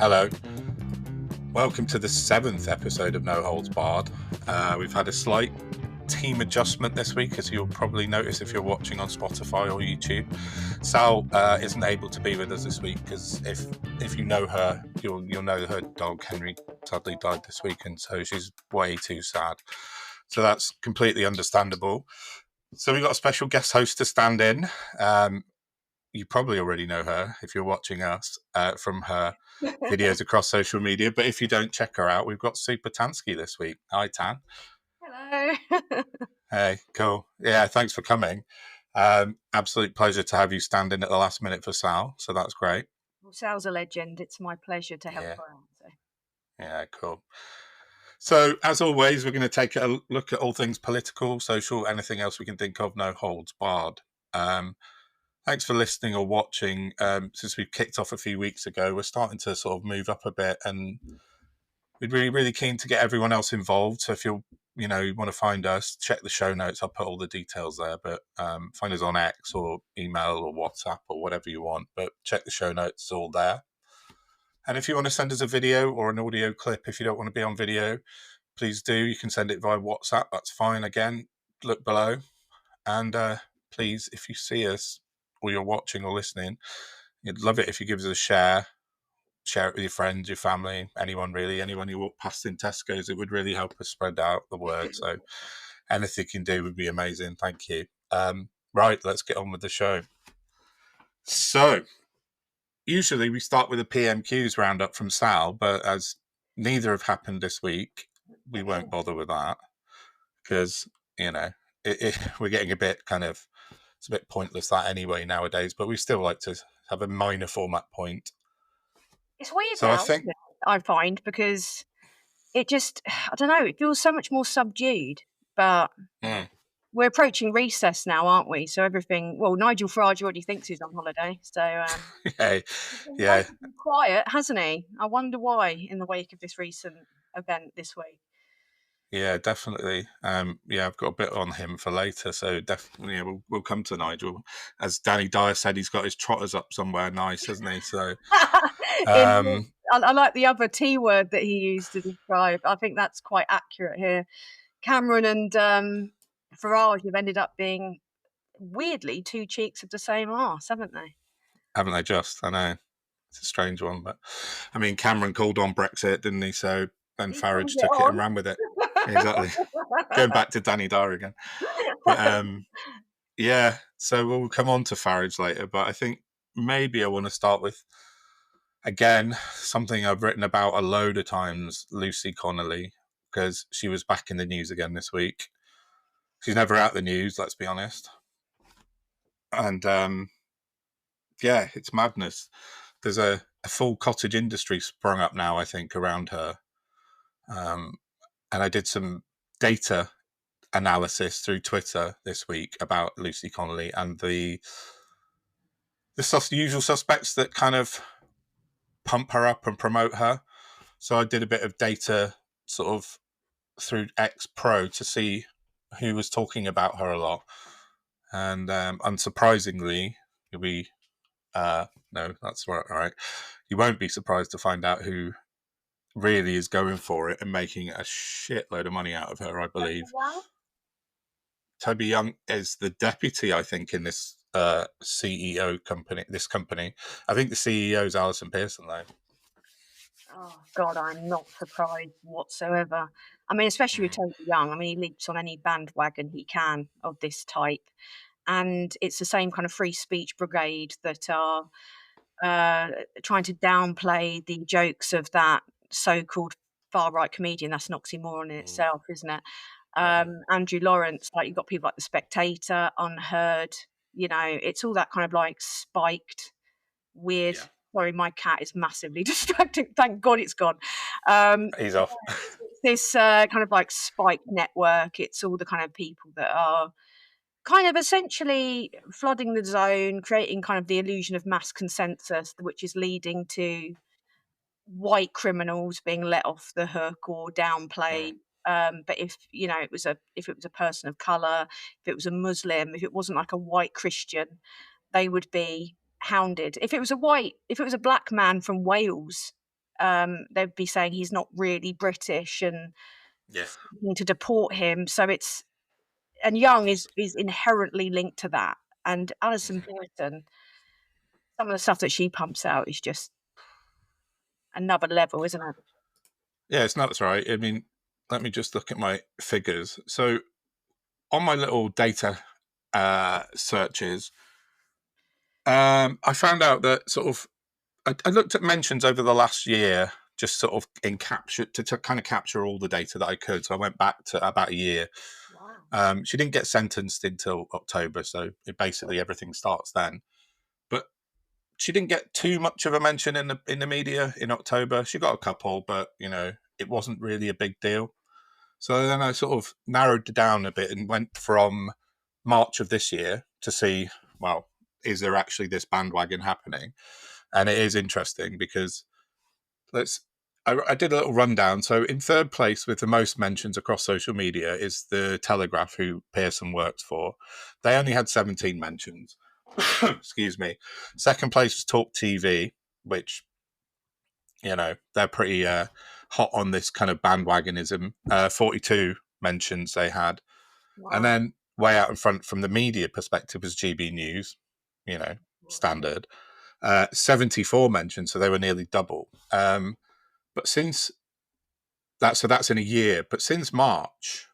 Hello. Welcome to the 7th episode of No Holds Barred. We've had a slight team adjustment this week, as you'll probably notice if you're watching on Spotify or YouTube. Sal isn't able to be with us this week because if you know her, you'll know her dog Henry sadly died this week, and so she's way too sad. So that's completely understandable. So we've got a special guest host to stand in. You probably already know her if you're watching us from her videos across social media. But if you don't, check her out. We've got Supertanskiii this week. Hi, Tan. Hello. Hey, cool. Yeah, thanks for coming. Absolute pleasure to have you stand in at the last minute for Sal. So that's great. Well, Sal's a legend. It's my pleasure to help her out. So. Yeah, cool. So, as always, we're going to take a look at all things political, social, anything else we can think of. No holds barred. Thanks for listening or watching. Since we kicked off a few weeks ago, we're starting to sort of move up a bit, and we'd be really keen to get everyone else involved. So if you want to find us, check the show notes. I'll put all the details there, but find us on X or email or WhatsApp or whatever you want. But check the show notes, it's all there. And if you want to send us a video or an audio clip, if you don't want to be on video, please do. You can send it via WhatsApp. That's fine. Again, look below. And please, if you see us, or you're watching or listening, you'd love it if you give us a share it with your friends, your family, anyone you walk past in Tesco's. It would really help us spread out the word. So anything you can do would be amazing. Thank you. Right, let's get on with the show. So usually we start with a PMQs roundup from Sal, but as neither have happened this week, we won't bother with that because, we're getting a bit it's a bit pointless that anyway nowadays, but we still like to have a minor format point. It's weird now, I find, because it just, I don't know, it feels so much more subdued, but we're approaching recess now, aren't we? So everything, Nigel Farage already thinks he's on holiday, so yeah. Quiet, hasn't he? I wonder why in the wake of this recent event this week. Yeah, definitely. I've got a bit on him for later, so definitely we'll come to Nigel. As Danny Dyer said, he's got his trotters up somewhere nice, hasn't he? So I like the other T word that he used to describe. I think that's quite accurate here. Cameron and Farage have ended up being, weirdly, two cheeks of the same arse, haven't they? Haven't they just? I know. It's a strange one, but I mean, Cameron called on Brexit, didn't he? So then Farage took it and ran with it. Exactly. Going back to Danny Dyer again. But, so we'll come on to Farage later, but I think maybe I want to start with, again, something I've written about a load of times, Lucy Connolly, because she was back in the news again this week. She's never out the news, let's be honest. And, it's madness. There's a full cottage industry sprung up now, I think, around her. And I did some data analysis through Twitter this week about Lucy Connolly and the usual suspects that kind of pump her up and promote her. So I did a bit of data sort of through X Pro to see who was talking about her a lot. And unsurprisingly, you'll be... no, that's right. All right. You won't be surprised to find out who really is going for it and making a shitload of money out of her, I believe. Toby Young is the deputy, I think, in this CEO company. This company, I think the CEO is Alison Pearson, though. Oh God, I'm not surprised whatsoever. I mean, especially with Toby Young. I mean, he leaps on any bandwagon he can of this type, and it's the same kind of free speech brigade that are trying to downplay the jokes of that so-called far-right comedian. That's an oxymoron in itself, isn't it? Andrew Lawrence, like you've got people like The Spectator, Unheard, it's all that kind of like spiked, weird. Yeah. Sorry, my cat is massively distracting. Thank God it's gone. He's off. This kind of like spiked network. It's all the kind of people that are kind of essentially flooding the zone, creating kind of the illusion of mass consensus, which is leading to white criminals being let off the hook or downplayed. But if it was a person of color, if it was a Muslim, if it wasn't like a white Christian, they would be hounded. If it was a black man from Wales they'd be saying he's not really British and Yeah. need to deport him. So it's and Young is inherently linked to that. And Alison Pearson, some of the stuff that she pumps out is just another level, isn't it? Yeah, it's nuts, right? I mean, let me just look at my figures. So on my little data searches, I found out that sort of I looked at mentions over the last year, just sort of in capture to kind of capture all the data that I could. So I went back to about a year. Wow. She didn't get sentenced until October, so basically everything starts then. But she didn't get too much of a mention in the media in October. She got a couple, but it wasn't really a big deal. So then I sort of narrowed it down a bit and went from March of this year to see, well, is there actually this bandwagon happening? And it is interesting because I did a little rundown. So in third place with the most mentions across social media is the Telegraph, who Pearson worked for. They only had 17 mentions. Excuse me. Second place was Talk TV, which they're pretty hot on this kind of bandwagonism. 42 mentions they had. And Wow. then way out in front from the media perspective was GB News, standard. 74 mentions, so they were nearly double. But since that's in a year. But since March,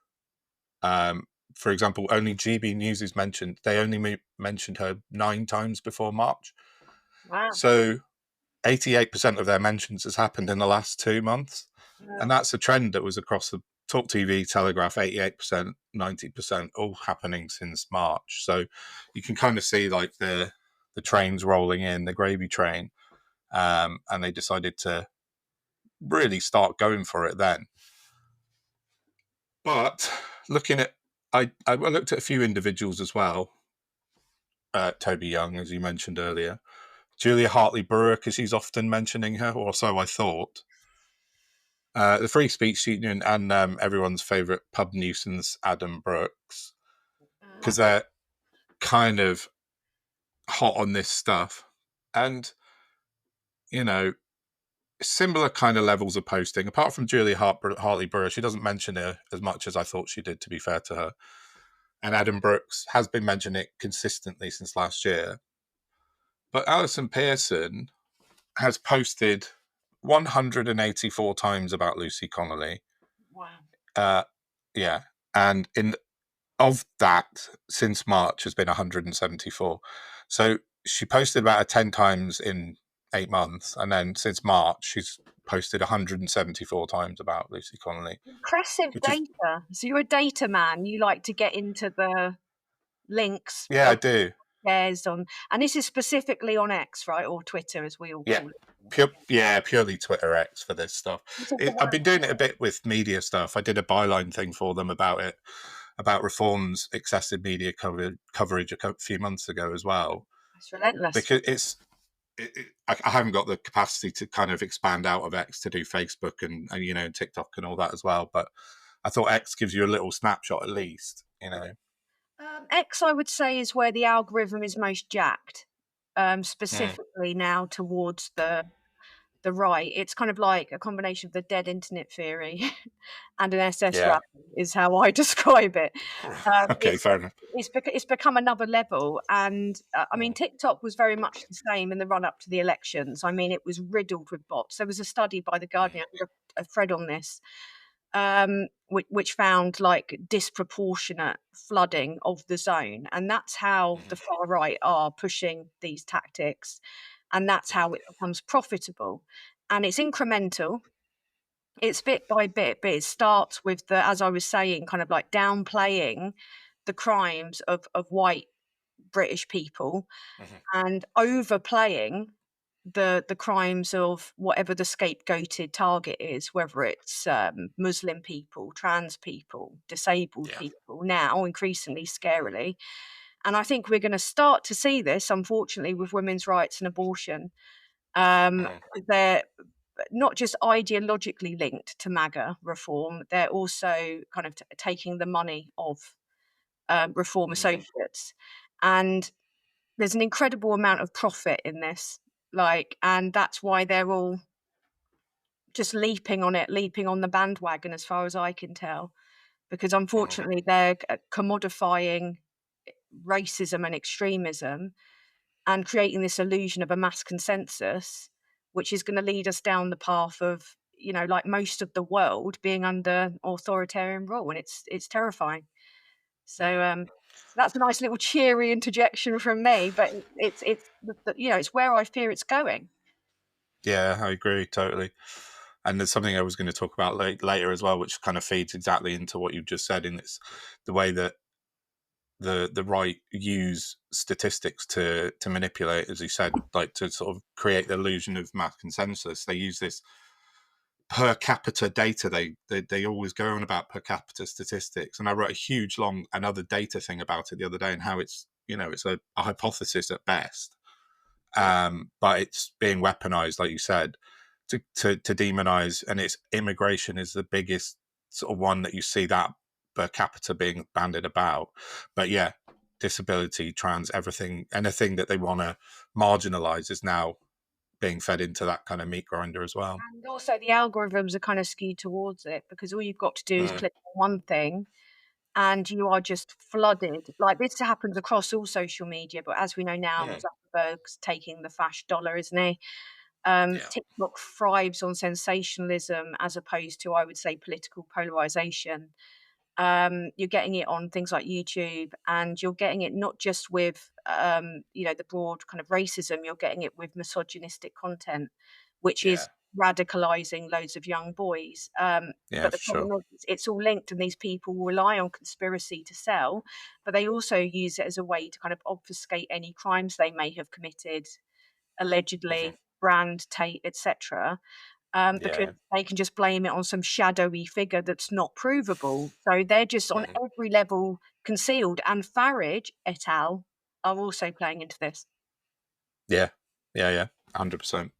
for example, only GB News is mentioned. They only mentioned her 9 times before March. Wow. So 88% of their mentions has happened in the last 2 months. Yeah. And that's a trend that was across the Talk TV, Telegraph, 88%, 90%, all happening since March. So you can kind of see like the trains rolling in, the gravy train. And they decided to really start going for it then. But looking at, I looked at a few individuals as well. Toby Young, as you mentioned earlier. Julia Hartley-Brewer, because she's often mentioning her, or so I thought. The Free Speech Union and everyone's favourite pub nuisance, Adam Brooks, because they're kind of hot on this stuff. And, similar kind of levels of posting. Apart from Julia Hartley-Brewer, she doesn't mention her as much as I thought she did, to be fair to her. And Adam Brooks has been mentioning it consistently since last year. But Alison Pearson has posted 184 times about Lucy Connolly. Wow. Yeah. And of that, since March, has been 174. So she posted about 10 times in 8 months. And then since March, she's posted 174 times about Lucy Connolly, Impressive which is, data. So you're a data man. You like to get into the links yeah, I of do. shares on, and this is specifically on X, right, or Twitter, as we all Yeah. call it. Purely Twitter X for this stuff. It's a I've brand. been doing it a bit with media stuff. I did a byline thing for them about it, about Reform's excessive media coverage a few months ago as well, It's relentless. because I haven't got the capacity to kind of expand out of X to do Facebook and TikTok and all that as well. But I thought X gives you a little snapshot at least. X, I would say, is where the algorithm is most jacked, Mm, specifically now towards the right. It's kind of like a combination of the dead internet theory and an SS yeah. rally is how I describe it. Okay, fair enough. It's become another level, and I mean, Mm, TikTok was very much the same in the run up to the elections. I mean, it was riddled with bots. There was a study by the mm, Guardian, a thread on this, which found like disproportionate flooding of the zone, and that's how the mm, far right are pushing these tactics, and that's mm, how it becomes profitable, and it's incremental. It's bit by bit, but it starts with the, as I was saying, kind of like downplaying the crimes of white British people mhm. and overplaying the crimes of whatever the scapegoated target is, whether it's Muslim people, trans people, disabled Yeah. people, now increasingly scarily. And I think we're going to start to see this, unfortunately, with women's rights and abortion. Um, Mm, they're not just ideologically linked to MAGA reform, they're also kind of taking the money of reform mm. associates. And there's an incredible amount of profit in this, like, and that's why they're all just leaping on the bandwagon as far as I can tell, because Mhm. unfortunately they're commodifying racism and extremism and creating this illusion of a mass consensus, which is going to lead us down the path of, like most of the world being under authoritarian rule, and it's terrifying. So Mhm. that's a nice little cheery interjection from me, but it's it's where I fear it's going. Yeah, I agree totally. And there's something I was going to talk about later as well, which kind of feeds exactly into what you've just said. And it's the way that the right use statistics to manipulate, as you said, like to sort of create the illusion of mass consensus. They use this per capita data. They always go on about per capita statistics. And I wrote a huge long another data thing about it the other day, and how it's it's a hypothesis at best, but it's being weaponized, like you said, to demonize. And it's immigration is the biggest sort of one that you see that per capita being bandied about. But yeah, disability, trans, everything, anything that they want to marginalize is now being fed into that kind of meat grinder as well. And also the algorithms are kind of skewed towards it, because all you've got to do is Mm, click on one thing and you are just flooded. Like, this happens across all social media, but as we know now, mm, Zuckerberg's taking the fash dollar, isn't he? yeah, TikTok thrives on sensationalism as opposed to, I would say, political polarization. You're getting it on things like YouTube, and you're getting it not just with the broad kind of racism. You're getting it with misogynistic content, which yeah, is radicalizing loads of young boys. yeah, But the for sure. problem is, it's all linked, and these people rely on conspiracy to sell, but they also use it as a way to kind of obfuscate any crimes they may have committed, Hmm. allegedly, brand, Tate, etc., because Yeah. they can just blame it on some shadowy figure that's not provable. So they're just on Mhm. every level concealed. And Farage et al. Are also playing into this. Yeah, yeah, 100%.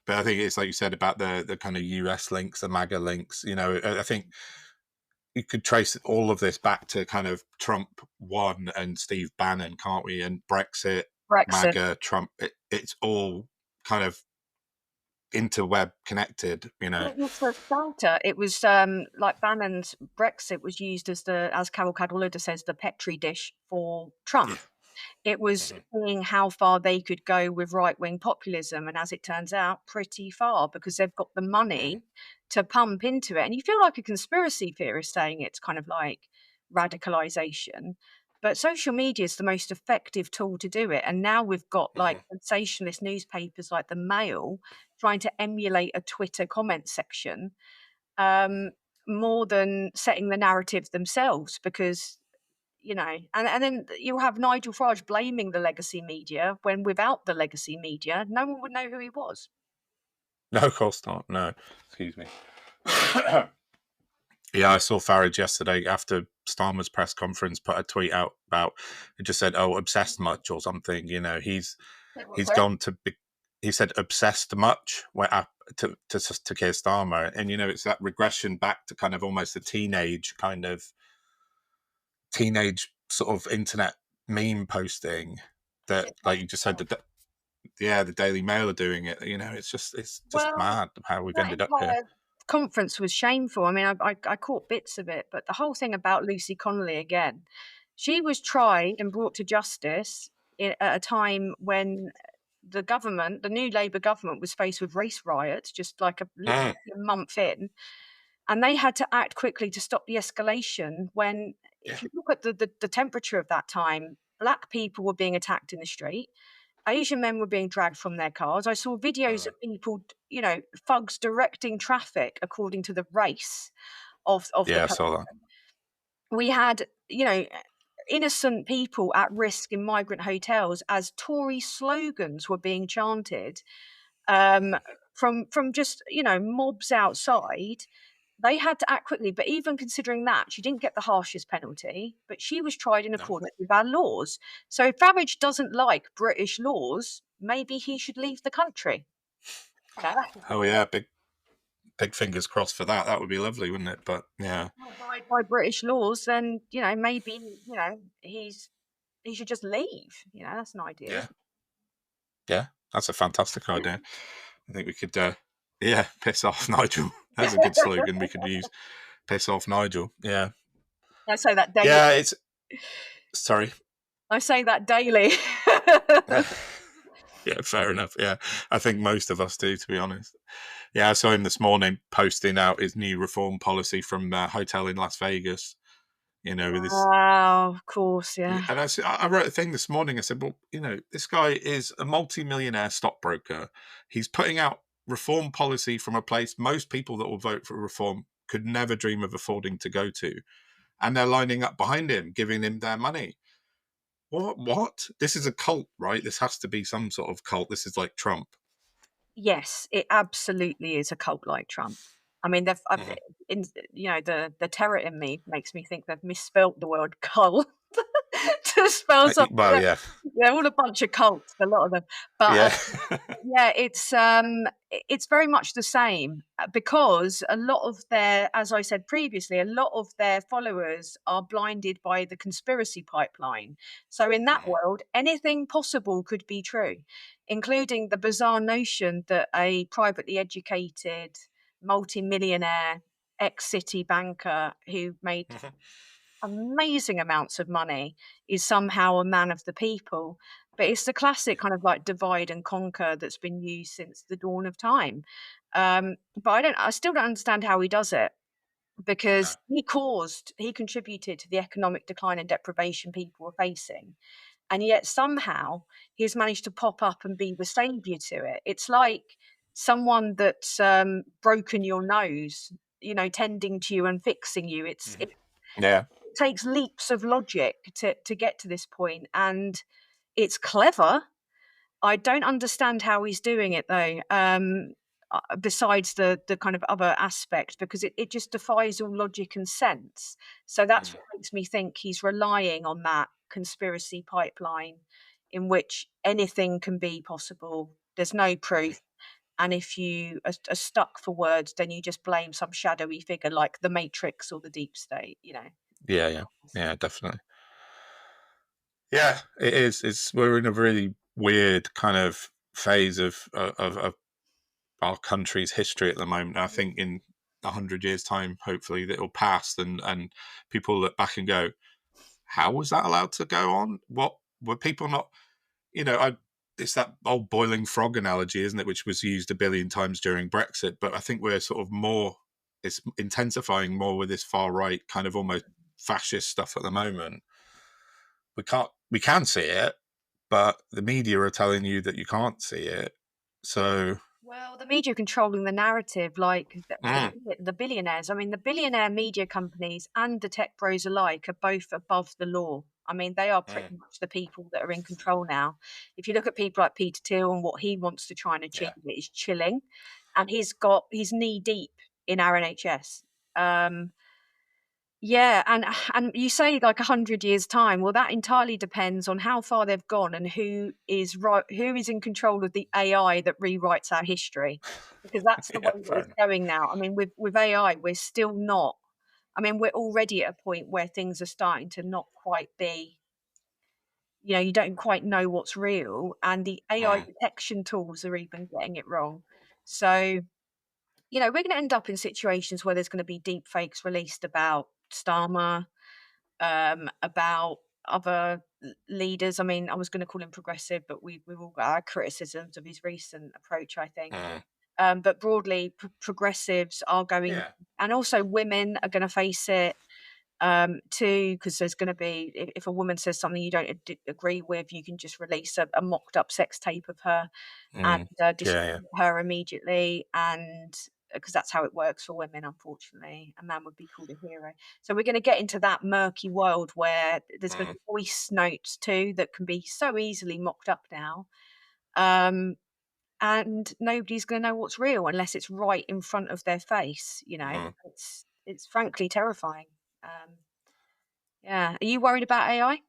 But I think it's like you said about the kind of US links, the MAGA links. I think you could trace all of this back to kind of Trump one and Steve Bannon, can't we? And Brexit, Brexit. MAGA, Trump. It's all kind of interweb connected. Well, it was for starter. It was like Bannon's Brexit was used as Carol Cadwalladr says, the petri dish for Yeah. Trump. It was Mhm. seeing how far they could go with right-wing populism, and as it turns out, pretty far, because they've got the Mm. money to pump into it. And you feel like a conspiracy theorist saying it's kind of like radicalization, but social media is the most effective tool to do it. And now we've got like Mhm. sensationalist newspapers like the Mail trying to emulate a Twitter comment section, um, more than setting the narrative themselves, because and then you'll have Nigel Farage blaming the legacy media when without the legacy media, no one would know who he was. No, of course not. No, excuse me. Yeah, I saw Farage yesterday after Starmer's press conference put a tweet out about it. Just said, "Oh, obsessed much" or something. He's Sorry? gone to be, he said obsessed much to Keir Starmer. And it's that regression back to kind of almost a teenage sort of internet meme posting that, like you just said, the Daily Mail are doing it. It's just Well, mad how we've that ended up here. entire conference was shameful. I mean, I caught bits of it, but the whole thing about Lucy Connolly again, she was tried and brought to justice at a time when the government, the new Labour government, was faced with race riots, just like literally Mm, a month in, and they had to act quickly to stop the escalation. When, yeah, if you look at the temperature of that time, black people were being attacked in the street. Asian men were being dragged from their cars. I saw videos mm, of people, thugs directing traffic according to the race of the yeah, I person. saw that. We had, innocent people at risk in migrant hotels as Tory slogans were being chanted, um, from just, mobs outside. They had to act quickly, but even considering that, she didn't get the harshest penalty, but she was tried in No. accordance with our laws. So if Farage doesn't like British laws, maybe he should leave the country. That's just Oh my yeah, big fingers crossed for that. That would be lovely, wouldn't it? But yeah, abide by British laws, then maybe he should just leave. That's an idea. yeah, yeah. That's a fantastic idea. I think we could. Yeah, piss off, Nigel. That's a good slogan we could use. Piss off, Nigel. Yeah. I say that daily. Yeah, it's... Sorry. I say that daily. Yeah, fair enough. Yeah, I think most of us do, to be honest. Yeah, I saw him this morning posting out his new reform policy from a hotel in Las Vegas, with this... Wow, of course, yeah. And I wrote a thing this morning. I said, well, this guy is a multi-millionaire stockbroker. He's putting out reform policy from a place most people that will vote for reform could never dream of affording to go to. And they're lining up behind him, giving him their money. What? This is a cult, right? This has to be some sort of cult. This is like Trump. Yes, it absolutely is a cult like Trump. I mean, they've, Mhm. the terror in me makes me think they've misspelt the word cult to spell something. Well, yeah. They're all a bunch of cults, a lot of them. But Yeah. yeah, it's very much the same because a lot of their, as I said previously, a lot of their followers are blinded by the conspiracy pipeline. So in that world, anything possible could be true, including the bizarre notion that a privately educated, multi-millionaire ex-city banker who made Mhm. amazing amounts of money is somehow a man of the people. But it's the classic kind of like divide and conquer that's been used since the dawn of time. But I still don't understand how he does it No. because he contributed to the economic decline and deprivation people were facing. And yet somehow he's managed to pop up and be the savior to it. It's like someone that's broken your nose, tending to you and fixing you. Mhm. Yeah. It takes leaps of logic to get to this point, and it's clever. I don't understand how he's doing it though. Besides the kind of other aspect, because it just defies all logic and sense. So that's Mm. what makes me think he's relying on that conspiracy pipeline in which anything can be possible. There's no Mhm. proof. And if you are stuck for words, then you just blame some shadowy figure like the Matrix or the Deep State. Yeah, yeah. Yeah, definitely. Yeah, it is. We're in a really weird kind of phase of our country's history at the moment. I think in 100 years' time, hopefully, that will pass, and people look back and go, "How was that allowed to go on? What were people not?" It's that old boiling frog analogy, isn't it? Which was used a billion times during Brexit. But I think we're sort of more. It's intensifying more with this far right kind of almost fascist stuff at the moment. We can see it, but the media are telling you that you can't see it. So Well, the media controlling the narrative, like mm, the billionaires. I mean, the billionaire media companies and the tech bros alike are both above the law. I mean, they are mm, pretty much the people that are in control now. If you look at people like Peter Thiel and what he wants to try and achieve, yeah, it is chilling, and he's knee deep in our NHS. Yeah, and you say like 100 years time. Well, that entirely depends on how far they've gone and who is in control of the AI that rewrites our history, because that's the way yeah, that fair it's enough. going now. I mean, with AI, we're still not. I mean, we're already at a point where things are starting to not quite be. You don't quite know what's real, and the AI Mm, detection tools are even getting it wrong. So we're going to end up in situations where there's going to be deep fakes released about Starmer, about other leaders. I mean, I was going to call him progressive, but we've all got our criticisms of his recent approach, I think. mm, But broadly, progressives are going, yeah, and also women are going to face it too, because there's going to be, if a woman says something you don't agree with, you can just release a mocked up sex tape of her and yeah, yeah. discredit her immediately, and because that's how it works for women, unfortunately. A man would be called a hero. So we're going to get into that murky world where there's going to Mm, be voice notes too that can be so easily mocked up now. Um, and nobody's going to know what's real unless it's right in front of their face. mm. It's frankly terrifying. Um, yeah. Are you worried about AI?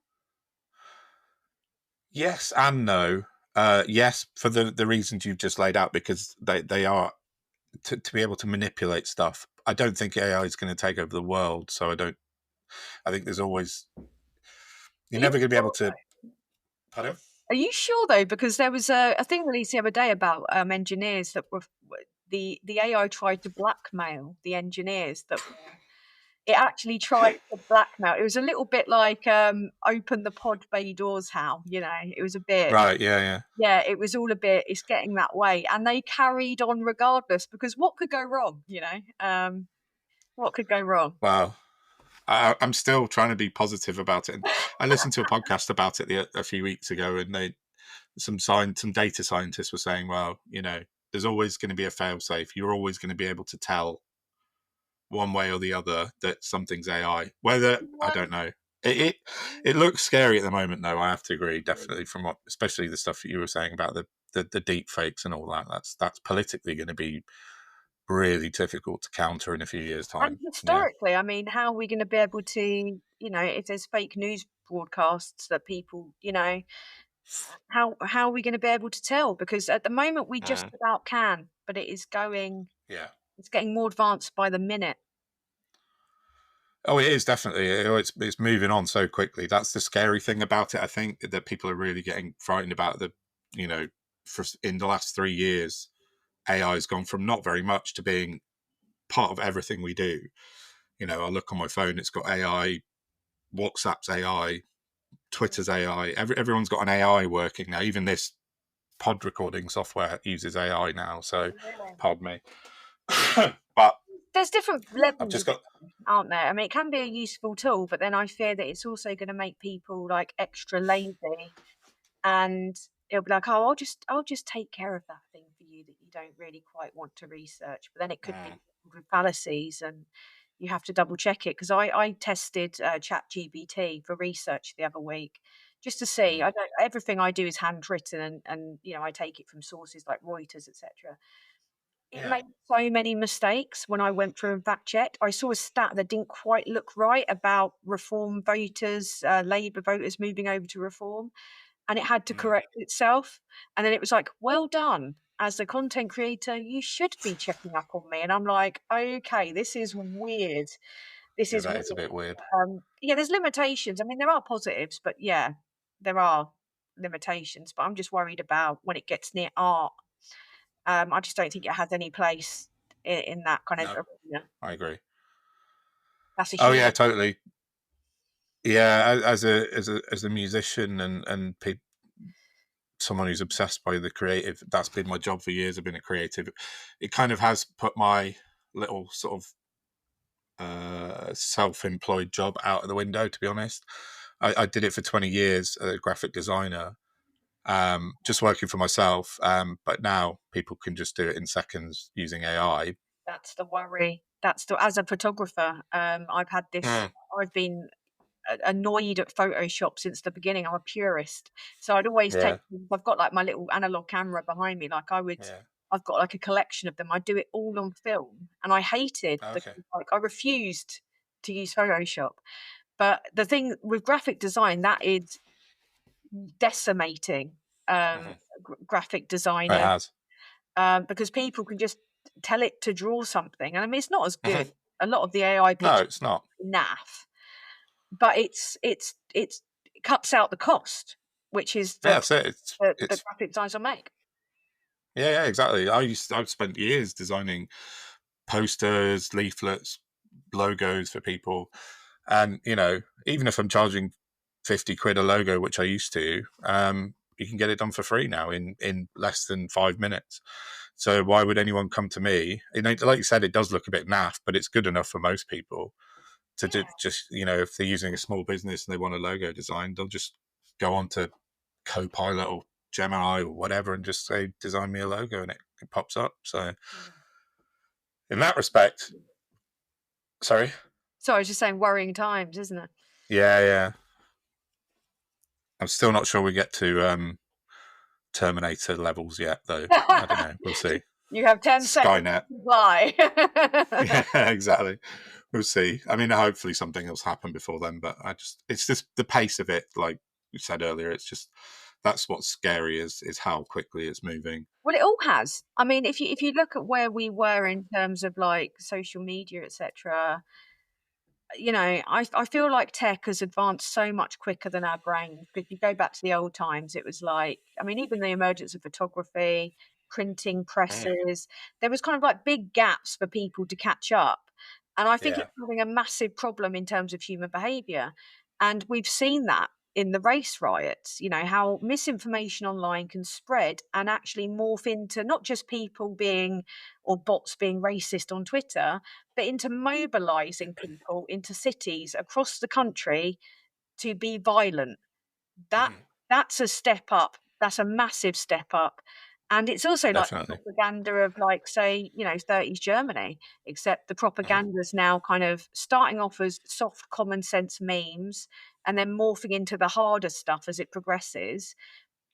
Yes and no. Yes, for the reasons you've just laid out, because they are to be able to manipulate stuff. I don't think AI is going to take over the world, so I don't. I think there's always... Are You're you never going to be able sure to. though? Pardon? Are you sure though? Because there was a thing released the other day about engineers that were the AI tried to blackmail the engineers that were. It actually tried to blackmail. It was a little bit like open the pod bay doors how, it was a bit. Right. Yeah. Yeah, it was all a bit. It's getting that way, and they carried on regardless because what could go wrong? What could go wrong? Wow. I'm still trying to be positive about it. And I listened to a podcast about it a few weeks ago, and some data scientists were saying, well, there's always going to be a fail-safe. You're always going to be able to tell one way or the other that something's AI. Whether I don't know. It looks scary at the moment, though. I have to agree, definitely, from especially the stuff that you were saying about the deep fakes and all that. That's politically going to be really difficult to counter in a few years' And time. historically, I mean, how are we going to be able to, if there's fake news broadcasts that people, how are we going to be able to tell? Because at the moment we just about can, but it is going. Yeah. It's getting more advanced by the minute. Oh, it is definitely. It's moving on so quickly. That's the scary thing about it. I think that people are really getting frightened about in the last 3 years, AI has gone from not very much to being part of everything we do. I look on my phone, it's got AI, WhatsApp's AI, Twitter's AI. Everyone's got an AI working now. Even this pod recording software uses AI now. So, pardon me. But there's different I've levels, just got, aren't there? I mean, it can be a useful tool, but then I fear that it's also going to make people like extra lazy, and it'll be like, oh, I'll just take care of that thing for you that you don't really quite want to research. But then it could be with fallacies, and you have to double check it. Because I tested ChatGPT for research the other week just to see. Everything I do is handwritten, and I take it from sources like Reuters, etc. It made so many mistakes when I went through and fact checked. I saw a stat that didn't quite look right about reform voters, Labour voters moving over to reform, and it had to correct itself. And then it was like, well done. As a content creator, you should be checking up on me. And I'm like, okay, this is weird. This is that weird. is a bit weird. Yeah, there's limitations. I mean, there are positives, but yeah, there are limitations. But I'm just worried about when it gets near art. I just don't think it has any place in that kind of No, arena. I agree. That's a Oh human. yeah, totally. Yeah, as a musician and someone who's obsessed by the creative, that's been my job for years. I've been a creative. It kind of has put my little sort of self-employed job out of the window, to be honest. I did it for 20 years as a graphic designer, just working for myself. But now people can just do it in seconds using AI. That's the worry. As a photographer, I've had this. I've been annoyed at Photoshop since the beginning. I'm a purist, so I'd always take. Yeah. I've got like my little analog camera behind me. Like I would. Yeah. I've got like a collection of them. I do it all on film, and I hated Okay. I refused to use Photoshop. But the thing with graphic design, that is decimating graphic It designers, has. because people can just tell it to draw something, and I mean it's not as good. A lot of the AI No, pictures it's not. are naff, but it cuts out the cost, which is Yeah, the that's it. the It's graphic designers will make. yeah, exactly. I've spent years designing posters, leaflets, logos for people, and even if I'm charging 50 quid a logo, which I used to, you can get it done for free now in less than 5 minutes. So why would anyone come to me? Like you said, it does look a bit naff, but it's good enough for most people to just if they're using a small business and they want a logo design, they'll just go on to Copilot or Gemini or whatever and just say design me a logo, and it pops up. So in that respect, sorry. So I was just saying, worrying times, isn't it? Yeah. I'm still not sure we get to Terminator levels yet, though. I don't know. We'll see. You have 10 seconds Skynet. to fly. Yeah, exactly. We'll see. I mean, hopefully something else happen before then, but it's just the pace of it, like you said earlier, it's just, that's what's scary is how quickly it's moving. Well, it all has. I mean, if you look at where we were in terms of like social media, etc., I feel like tech has advanced so much quicker than our brains. Because if you go back to the old times, it was like, I mean, even the emergence of photography. printing Mm. presses. There was kind of like big gaps for people to catch up. And I think Yeah. it's having a massive problem in terms of human behavior. And we've seen that in the race riots, how misinformation online can spread and actually morph into not just people being or bots being racist on Twitter, but into mobilizing people into cities across the country to be violent. That Hmm. that's a step up. That's a massive step up. And it's also like the Definitely. propaganda of like, say, 30s Germany, except the Hmm. propaganda is now kind of starting off as soft common sense memes and then morphing into the harder stuff as it progresses,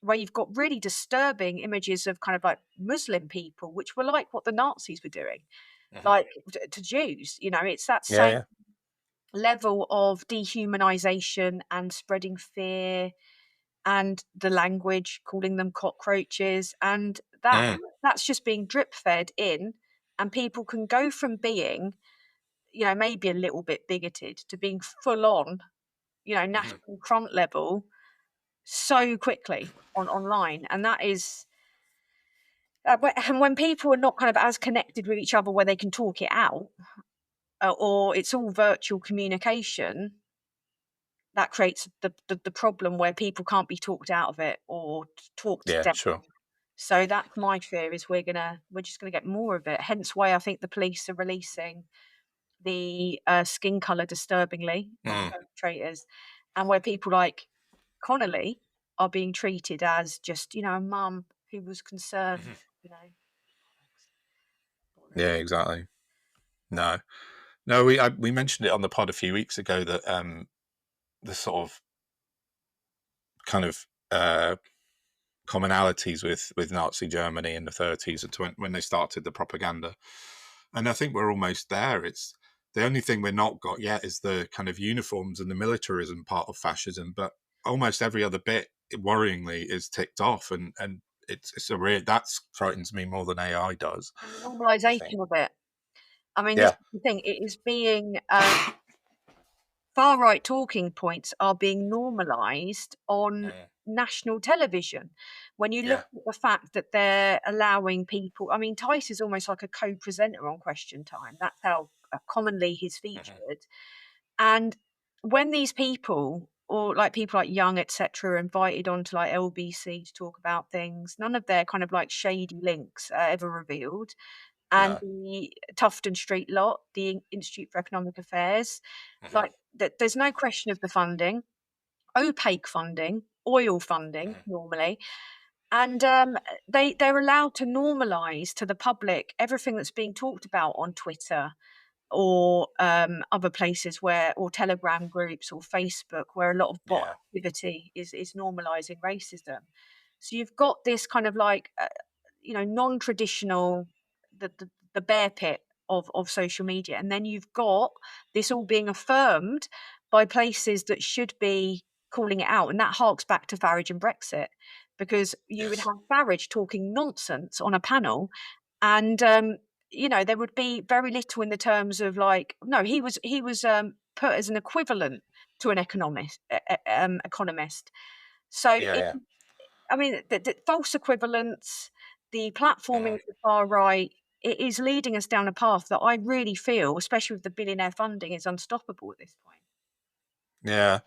where you've got really disturbing images of kind of like Muslim people, which were like what the Nazis were doing, Hmm. like to Jews. It's that Yeah. same Yeah. level of dehumanization and spreading fear and the language, calling them cockroaches, and Mm. that's just being drip fed in, and people can go from being, maybe a little bit bigoted to being full on, Hmm. national front level so quickly online, and that is. And when people are not kind of as connected with each other where they can talk it out, or it's all virtual communication, that creates the problem where people can't be talked out of it or talked Yeah. down. Sure. So that's my fear, is we're just gonna get more of it. Hence why I think the police are releasing the skin color disturbingly of Mm. perpetrators, and where people like Connolly are being treated as just a mum who was concerned. Hmm. You know, Yeah. Exactly. No. No. We mentioned it on the pod a few weeks ago that the sort of kind of commonalities with Nazi Germany in the 30s and when they started the propaganda. And I think we're almost there. It's the only thing we're not got yet is the kind of uniforms and the militarism part of fascism. But almost every other bit, worryingly, is ticked off, and it's a real that frightens me more than AI does. and the I think. normalisation of it. I mean, this Yeah. is the thing. It is being far right talking points are being normalised on Mm. national television. When you look Yeah. at the fact that they're allowing people, I mean, Tice is almost like a co presenter on Question Time. That's how commonly he's Hmm. featured. And when these people, or like people like Young, etc., are invited onto like LBC to talk about things, none of their kind of like shady links are ever revealed. And No. the Tufton Street lot, the Institute for Economic Affairs, Hmm. like there's no question of the funding, opaque funding, oil funding Hmm. normally, and they're allowed to normalise to the public everything that's being talked about on Twitter or other places or Telegram groups or Facebook, where a lot of bot Yeah. activity is normalising racism. So you've got this kind of like non-traditional, the bear pit of social media, and then you've got this all being affirmed by places that should be calling it out, and that harks back to Farage and Brexit, because you would Yes. have Farage talking nonsense on a panel, and there would be very little in the terms of like, no, he was put as an equivalent to an economist. So Yeah. Yeah. I mean, the false equivalence, the platforming Hmm. of the far right, it is leading us down a path that I really feel, especially with the billionaire funding, is unstoppable at this point. Yeah.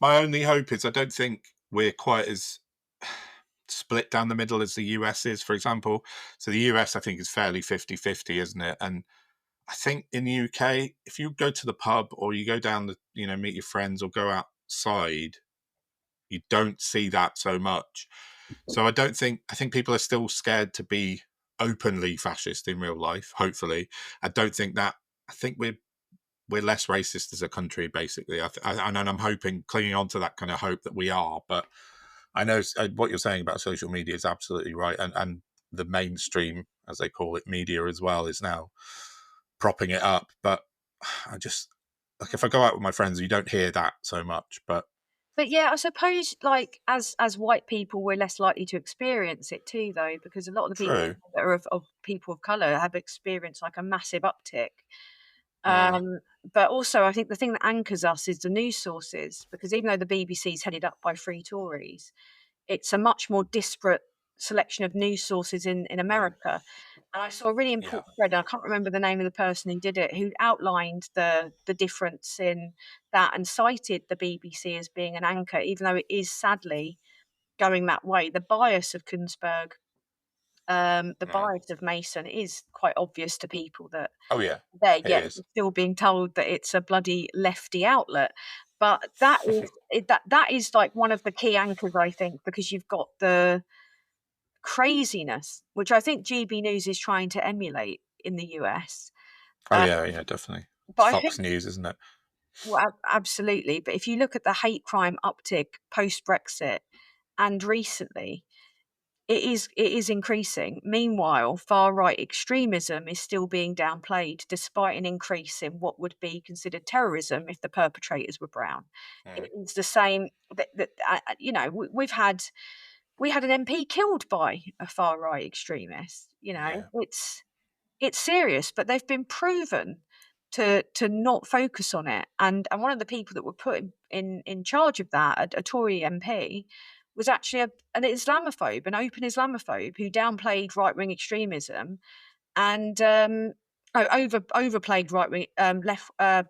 My only hope is I don't think we're quite as split down the middle as the US is, for example. So the US, I think, is fairly 50-50, isn't it? And I think in the UK, if you go to the pub or you go down meet your friends or go outside, you don't see that so much. So I think people are still scared to be openly fascist in real life, hopefully. I don't think that, I think we're less racist as a country, basically. And I'm hoping, clinging on to that kind of hope that we are. But I know what you're saying about social media is absolutely right, and the mainstream, as they call it, media as well, is now propping it up. But I just like if I go out with my friends, you don't hear that so much. But But yeah, I suppose like as white people, we're less likely to experience it too, though, because a lot of the people true. that are of people of color have experienced like a massive uptick. Mm. Um, but also, I think the thing that anchors us is the news sources, because even though the BBC is headed up by free Tories, it's a much more disparate selection of news sources in America. And I saw a really Yeah. important thread. I can't remember the name of the person who did it, who outlined the difference in that and cited the BBC as being an anchor, even though it is sadly going that way. The bias of Kunzberg, the Mm. bias of Mason is quite obvious to people that Oh yeah, there, it yet is. we're still being told that it's a bloody lefty outlet. But that is that is like one of the key anchors, I think, because you've got the craziness, which I think GB News is trying to emulate in the US. Oh Uh, yeah, definitely. but It's I Fox think, News, isn't it? well, absolutely. But if you look at the hate crime uptick post Brexit and recently, it is increasing. Meanwhile, far right extremism is still being downplayed, despite an increase in what would be considered terrorism if the perpetrators were brown. Mm. It is the same. We had an MP killed by a far right extremist. Yeah, It's serious, but they've been proven to not focus on it. And one of the people that were put in charge of that, a Tory MP, was actually an Islamophobe, an open Islamophobe who downplayed right wing extremism and overplayed right wing left. God,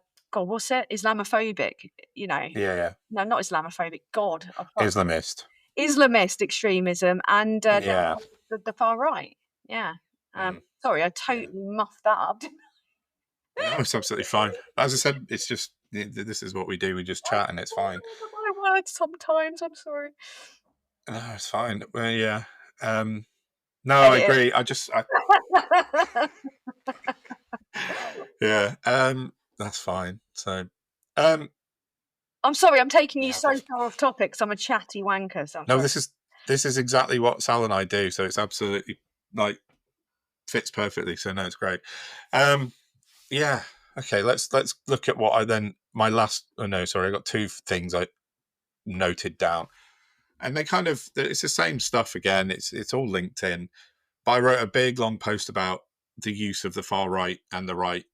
what's it? Islamophobic. yeah. No, not Islamophobic. God, Islamist. Islamist extremism and Yeah. the far right. Yeah. Mm. Sorry, I Yeah. totally muffed that up. No, it's absolutely fine. As I said, it's just this is what we do. We just I chat, and it's fine. remember my words sometimes. I'm sorry. No, it's fine. Well, yeah. No, I Edit agree. it. Yeah. That's fine. So, I'm sorry, I'm taking you yeah. so far off topic 'cause I'm a chatty wanker No, sometimes. this is exactly what Sal and I do. So it's absolutely like fits perfectly. So no, it's great. Yeah. Okay. Let's look at what I then my last. Oh no, sorry. I got two things I noted down, and they kind of it's the same stuff again. It's all linked in. But I wrote a big long post about the use of the far right and the right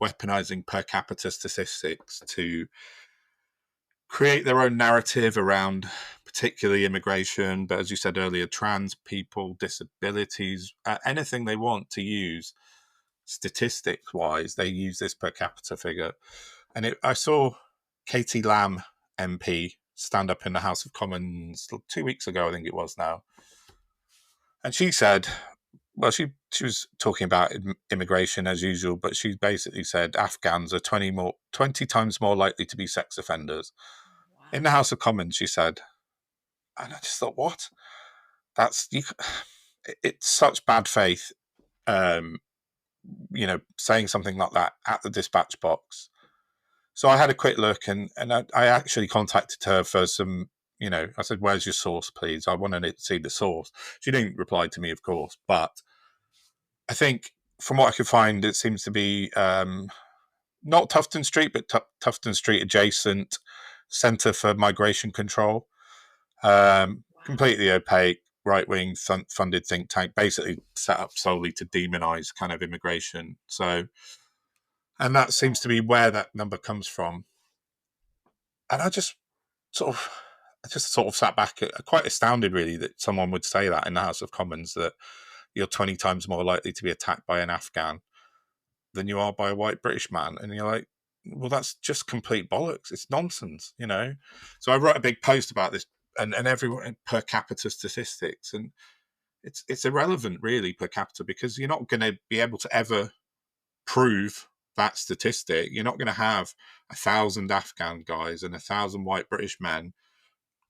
weaponizing per capita statistics to create their own narrative around particularly immigration, but as you said earlier, trans people, disabilities, anything they want to use statistics wise, they use this per capita figure. And I saw Katie Lamb MP stand up in the House of Commons 2 weeks ago, I think it was now. And she said, well, she was talking about immigration as usual, but she basically said Afghans are 20 times more likely to be sex offenders. In the Wow. House of Commons, she said, and I just thought, what? That's you. It's such bad faith, um, saying something like that at the dispatch box. So I had a quick look, and I actually contacted her for some. I said, "Where's your source, please? I want to see the source." She didn't reply to me, of course, but I think from what I could find, it seems to be not Tufton Street, but Tufton Street adjacent Centre for Migration Control. Wow. Completely opaque, right wing funded think tank, basically set up solely to demonize kind of immigration. So, and that seems to be where that number comes from. And sort of, I just sort of sat back, quite astounded really that someone would say that in the House of Commons that you're 20 times more likely to be attacked by an Afghan than you are by a white British man. And you're like, well, that's just complete bollocks. It's nonsense. So I wrote a big post about this and everyone per capita statistics, and it's irrelevant really per capita because you're not going to be able to ever prove that statistic. You're not going to have 1,000 Afghan guys and 1,000 white British men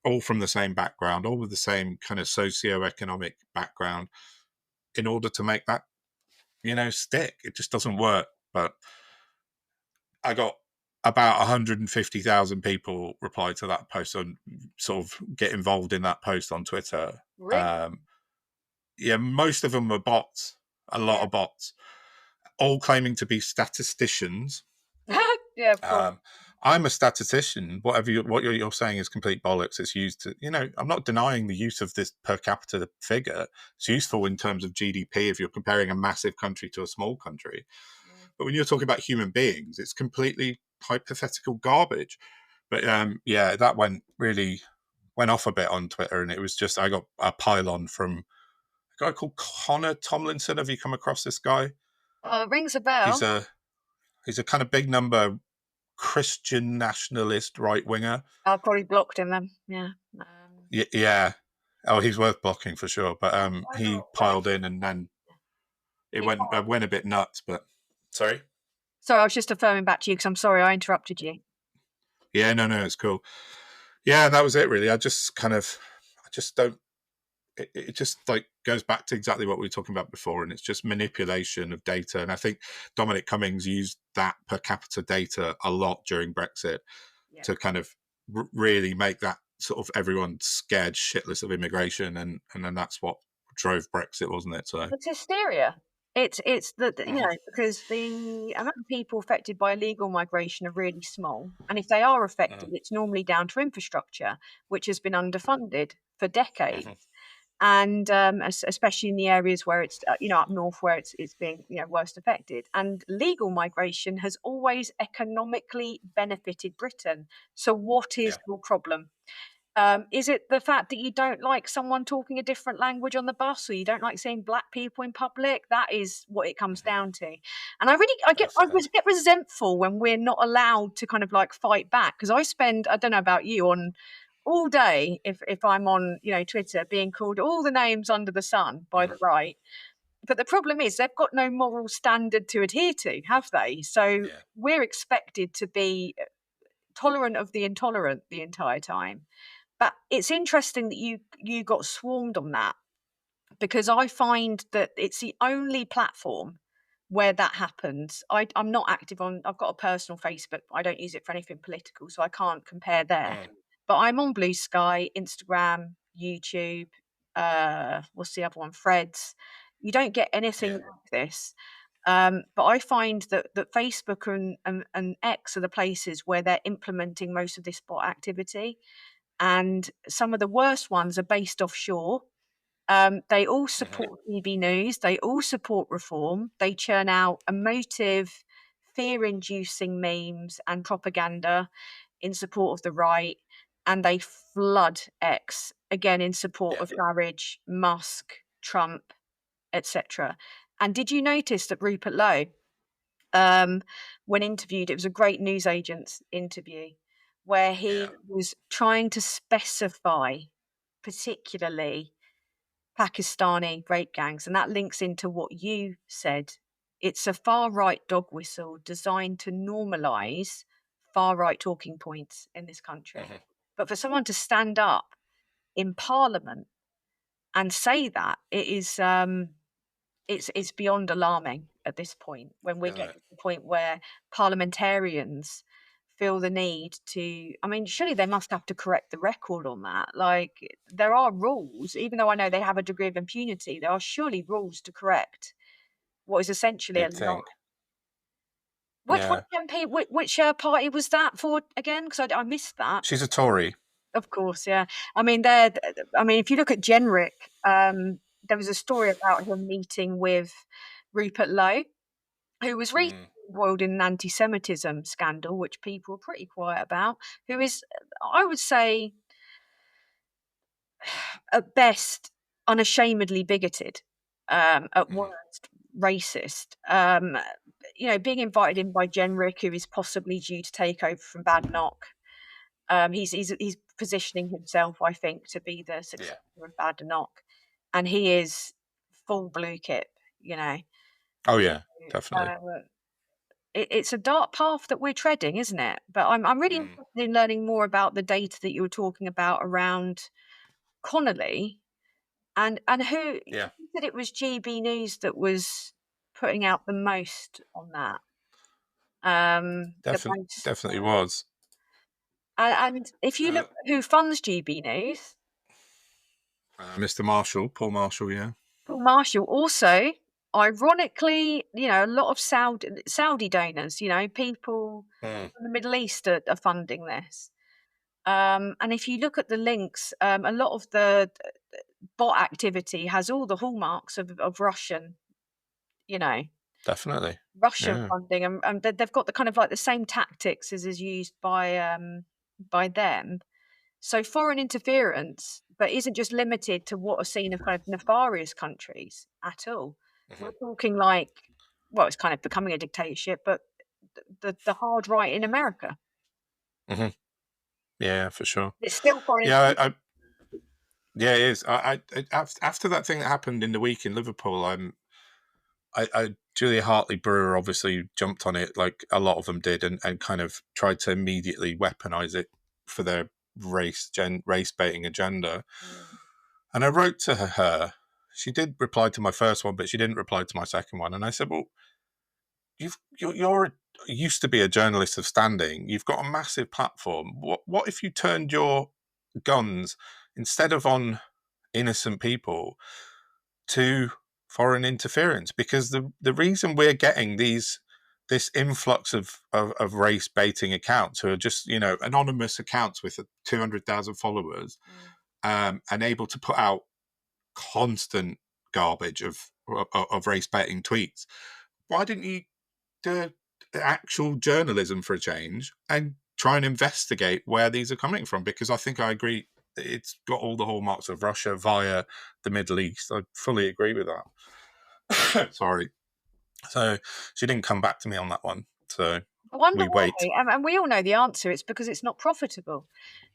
all from the same background, all with the same kind of socio-economic background in order to make that stick. It just doesn't work. But I got about 150,000 people reply to that post and sort of get involved in that post on Twitter. Really? Yeah, most of them were bots, a lot Yeah. of bots, all claiming to be statisticians. Yeah, of course. I'm a statistician. What you're saying is complete bollocks. It's used to, I'm not denying the use of this per capita figure. It's useful in terms of GDP if you're comparing a massive country to a small country. Mm. But when you're talking about human beings, it's completely hypothetical garbage. But yeah, that went really went off a bit on Twitter, and it was just I got a pile-on from a guy called Connor Tomlinson. Have you come across this guy? Rings a bell. He's a kind of big number Christian nationalist right winger. I've probably blocked him then. Yeah. Yeah. Oh, he's worth blocking for sure. But Why he not? piled in, and then it went a bit nuts. But sorry. Sorry, I was just affirming back to you because I'm sorry I interrupted you. Yeah, no, it's cool. Yeah, that was it really. I just don't. It just like goes back to exactly what we were talking about before, and it's just manipulation of data. And I think Dominic Cummings used that per capita data a lot during Brexit to kind of really make that sort of everyone scared shitless of immigration, and then that's what drove Brexit, wasn't it? So it's hysteria. It's because the amount of people affected by illegal migration are really small, and if they are affected, it's normally down to infrastructure, which has been underfunded for decades. And especially in the areas where it's up north where it's being worst affected, and legal migration has always economically benefited Britain. So what is your problem? Is it the fact that you don't like someone talking a different language on the bus, or you don't like seeing black people in public? That is what it comes down to. And I get resentful when we're not allowed to kind of like fight back, because I don't know about you, on all day if I'm on Twitter being called all the names under the sun by the right. But the problem is they've got no moral standard to adhere to, have they? So we're expected to be tolerant of the intolerant the entire time. But it's interesting that you got swarmed on that, because I find that it's the only platform where that happens. I'm not active on. I've got a personal Facebook, but I don't use it for anything political, so I can't compare there. But I'm on Blue Sky, Instagram, YouTube. What's the other one? Threads. You don't get anything like this. But I find that Facebook and X are the places where they're implementing most of this bot activity. And some of the worst ones are based offshore. They all support TV news. They all support reform. They churn out emotive, fear-inducing memes and propaganda in support of the right. And they flood X, again, in support of Farage, Musk, Trump, etc. And did you notice that Rupert Lowe, when interviewed, it was a great newsagent's interview, where he was trying to specify particularly Pakistani rape gangs, and that links into what you said. It's a far right dog whistle designed to normalise far right talking points in this country. But for someone to stand up in Parliament and say that, it is it's beyond alarming at this point, when we're getting to the point where parliamentarians feel the need to, I mean, surely they must have to correct the record on that. Like, there are rules, even though I know they have a degree of impunity, there are surely rules to correct what is essentially a you'd lie. think. Which MP, which party was that for again? Because I missed that. She's a Tory. Of course, yeah. I mean, if you look at Jenrick, there was a story about him meeting with Rupert Lowe, who was recently embroiled in an anti-Semitism scandal, which people were pretty quiet about, who is, I would say, at best, unashamedly bigoted, at worst, racist. Being invited in by Jenrick, who is possibly due to take over from Badenoch. He's positioning himself, I think, to be the successor of Badenoch, and he is full blue kip. Oh yeah, definitely. It's a dark path that we're treading, isn't it? But I'm really interested in learning more about the data that you were talking about around Connolly, and who you said it was GB News that was putting out the most on that. Definitely was. And if you look at who funds GB News, Mr. Marshall, Paul Marshall, Paul Marshall, also, ironically, a lot of Saudi donors, people from the Middle East are funding this. And if you look at the links, a lot of the bot activity has all the hallmarks of Russian, definitely Russian funding, and they've got the kind of like the same tactics as is used by them. So foreign interference, but isn't just limited to what are seen as kind of nefarious countries at all. We're talking like, well, it's kind of becoming a dictatorship, but the hard right in America. Hmm. Yeah, for sure. It's still foreign Yeah, interference. yeah, it is. After that thing that happened in the week in Liverpool, Julia Hartley Brewer obviously jumped on it, like a lot of them did, and kind of tried to immediately weaponize it for their race baiting agenda. Mm. And I wrote to her. She did reply to my first one, but she didn't reply to my second one. And I said, "Well, you're used to be a journalist of standing. You've got a massive platform. What if you turned your guns instead of on innocent people to foreign interference? Because the reason we're getting this influx of race baiting accounts who are just anonymous accounts with 200,000 followers, Mm. and able to put out constant garbage of race baiting tweets. Why didn't you do actual journalism for a change and try and investigate where these are coming from? Because I think I agree, it's got all the hallmarks of Russia via the Middle East. I fully agree with that. Sorry. So she didn't come back to me on that one. So I wonder we why, wait. and we all know the answer. It's because it's not profitable.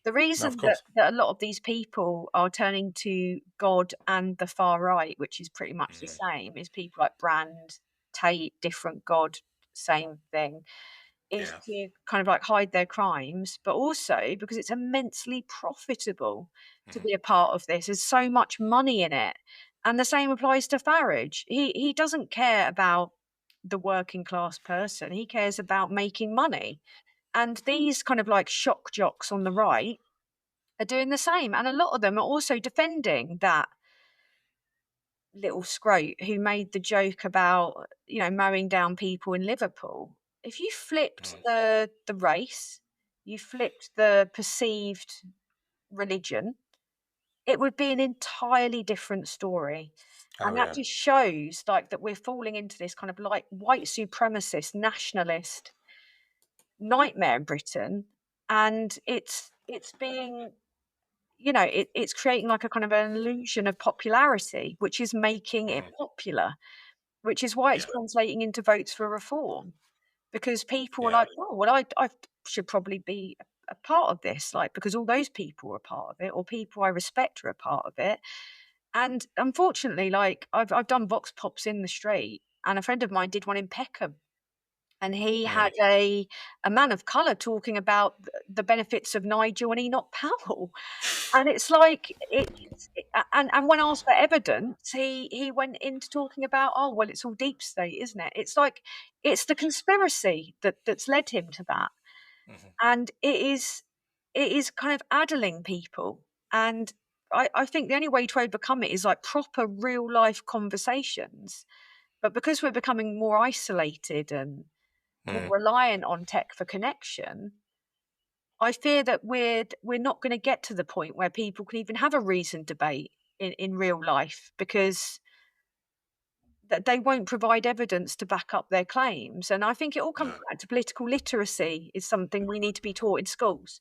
The No, of reason that, course. that a lot of these people are turning to God and the far right, which is pretty much the same, is people like Brand, Tate, different God, same thing, is Yeah. to kind of like hide their crimes, but also because it's immensely profitable to Mhm. be a part of this. There's so much money in it. And the same applies to Farage. He doesn't care about the working class person. He cares about making money. And these kind of like shock jocks on the right are doing the same. And a lot of them are also defending that little scrote who made the joke about, mowing down people in Liverpool. If you flipped Mhm. the race, you flipped the perceived religion, it would be an entirely different story. Oh And that yeah. just shows like that we're falling into this kind of like white supremacist nationalist nightmare in Britain. And it's being, it's creating like a kind of an illusion of popularity, which is making it Mhm. popular, which is why it's Yeah. translating into votes for reform. Because people are Yeah. like, oh, well, I should probably be a part of this, like, because all those people are a part of it, or people I respect are a part of it. And unfortunately, like, I've done vox pops in the street, and a friend of mine did one in Peckham, and he Mm. had a man of color talking about the benefits of Nigel and Enoch Powell. And it's like and when asked for evidence, he went into talking about, oh well, it's all deep state, isn't it? It's like it's the conspiracy that's led him to that, Mhm. and it is kind of addling people. And I think the only way to overcome it is like proper real life conversations. But because we're becoming more isolated and more Mm. reliant on tech for connection, I fear that we're not going to get to the point where people can even have a reasoned debate in real life, because that they won't provide evidence to back up their claims. And I think it all comes No. back to political literacy is something we need to be taught in schools.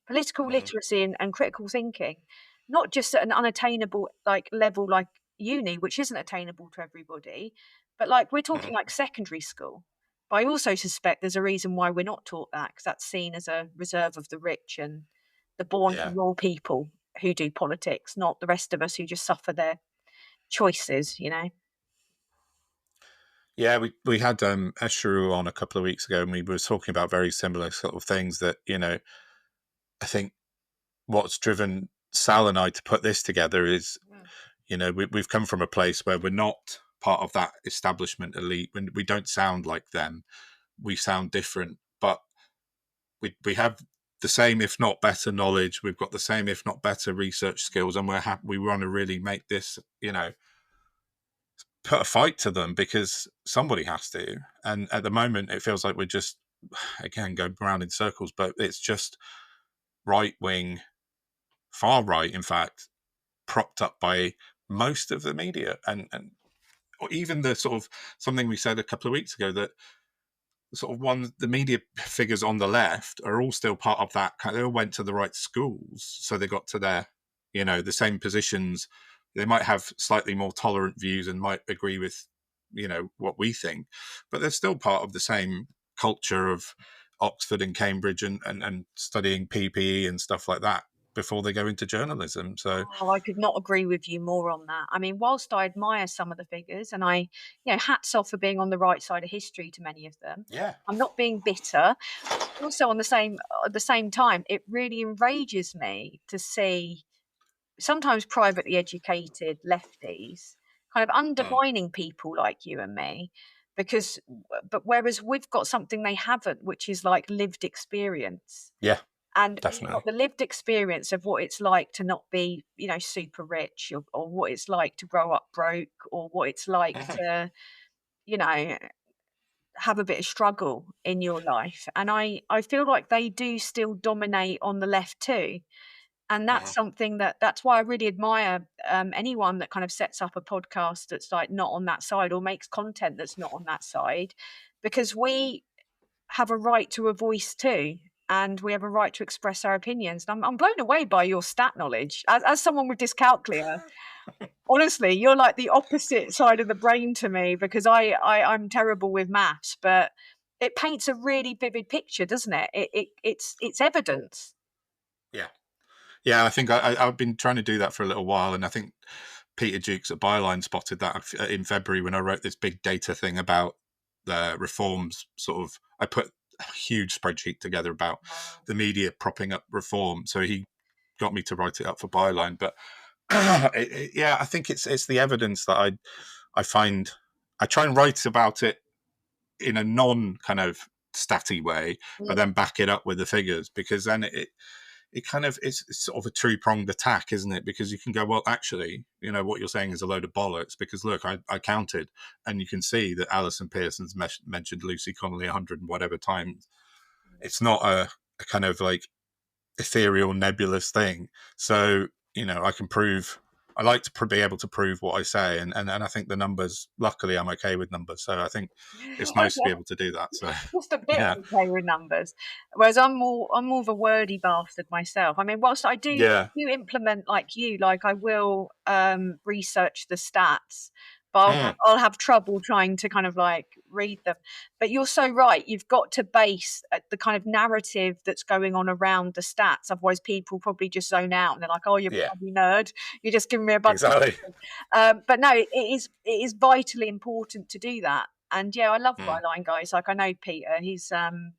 Political Mhm. literacy and critical thinking, not just at an unattainable like level like uni, which isn't attainable to everybody, but like we're Mhm. talking like secondary school. But I also suspect there's a reason why we're not taught that, because that's seen as a reserve of the rich and the born Yeah. and raw people who do politics, not the rest of us who just suffer their choices. Yeah, we had Esheru on a couple of weeks ago, and we were talking about very similar sort of things. That I think what's driven Sal and I to put this together is Mm. we've come from a place where we're not part of that establishment elite. When we don't sound like them, we sound different, but we have the same, if not better, knowledge. We've got the same, if not better, research skills, and we want to really make this, put a fight to them, because somebody has to. And at the moment, it feels like we're just, again, going around in circles, but it's just right wing, far right, in fact, propped up by most of the media, and or even the sort of something we said a couple of weeks ago, that sort of the media figures on the left are all still part of that. They all went to the right schools, so they got to their, the same positions. They might have slightly more tolerant views and might agree with, what we think, but they're still part of the same culture of Oxford and Cambridge and studying PPE and stuff like that before they go into journalism. So Oh, I could not agree with you more on that. I mean, whilst I admire some of the figures, and hats off for being on the right side of history to many of them. yeah, I'm not being bitter. Also, on the same time, it really enrages me to see sometimes privately educated lefties kind of mm, undermining people like you and me because, but whereas we've got something they haven't, which is like lived experience. yeah, And we've definitely. got the lived experience of what it's like to not be, super rich, or what it's like to grow up broke, or what it's like Mhm, to, you know, have a bit of struggle in your life. And I feel like they do still dominate on the left too. And that's mhm. something that's why I really admire anyone that kind of sets up a podcast that's like not on that side, or makes content that's not on that side, because we have a right to a voice too. And we have a right to express our opinions. And I'm blown away by your stat knowledge. As someone with dyscalculia, honestly, you're like the opposite side of the brain to me, because I'm terrible with maths, but it paints a really vivid picture, doesn't it? It's evidence. Yeah. Yeah, I think I've been trying to do that for a little while, and I think Peter Jukes at Byline spotted that in February when I wrote this big data thing about the reforms. Sort of, I put a huge spreadsheet together about Wow. the media propping up reform, so he got me to write it up for Byline. But yeah, I think it's the evidence that I find. I try and write about it in a non kind of statty way, but Mm. then back it up with the figures, because then it kind of it's sort of a two-pronged attack, isn't it? Because you can go, well, actually, what you're saying is a load of bollocks, because look, I counted, and you can see that Alison Pearson's mentioned Lucy Connolly 100 and whatever times. It's not a kind of like ethereal, nebulous thing. So, I can prove. I like to be able to prove what I say, and I think the numbers. Luckily, I'm okay with numbers, so I think it's nice to be able to do that. So, Just a bit yeah, okay with numbers. Whereas I'm more of a wordy bastard myself. I mean, whilst I yeah, do implement like you, like I will research the stats, but mm, I'll have trouble trying to kind of like read them. But you're so right. You've got to base the kind of narrative that's going on around the stats. Otherwise, people probably just zone out and they're like, "Oh, you're yeah, bloody nerd. You're just giving me a bunch of." exactly. But no, it is vitally important to do that. And yeah, I love Mm, Byline guys. Like I know Peter. He's mm,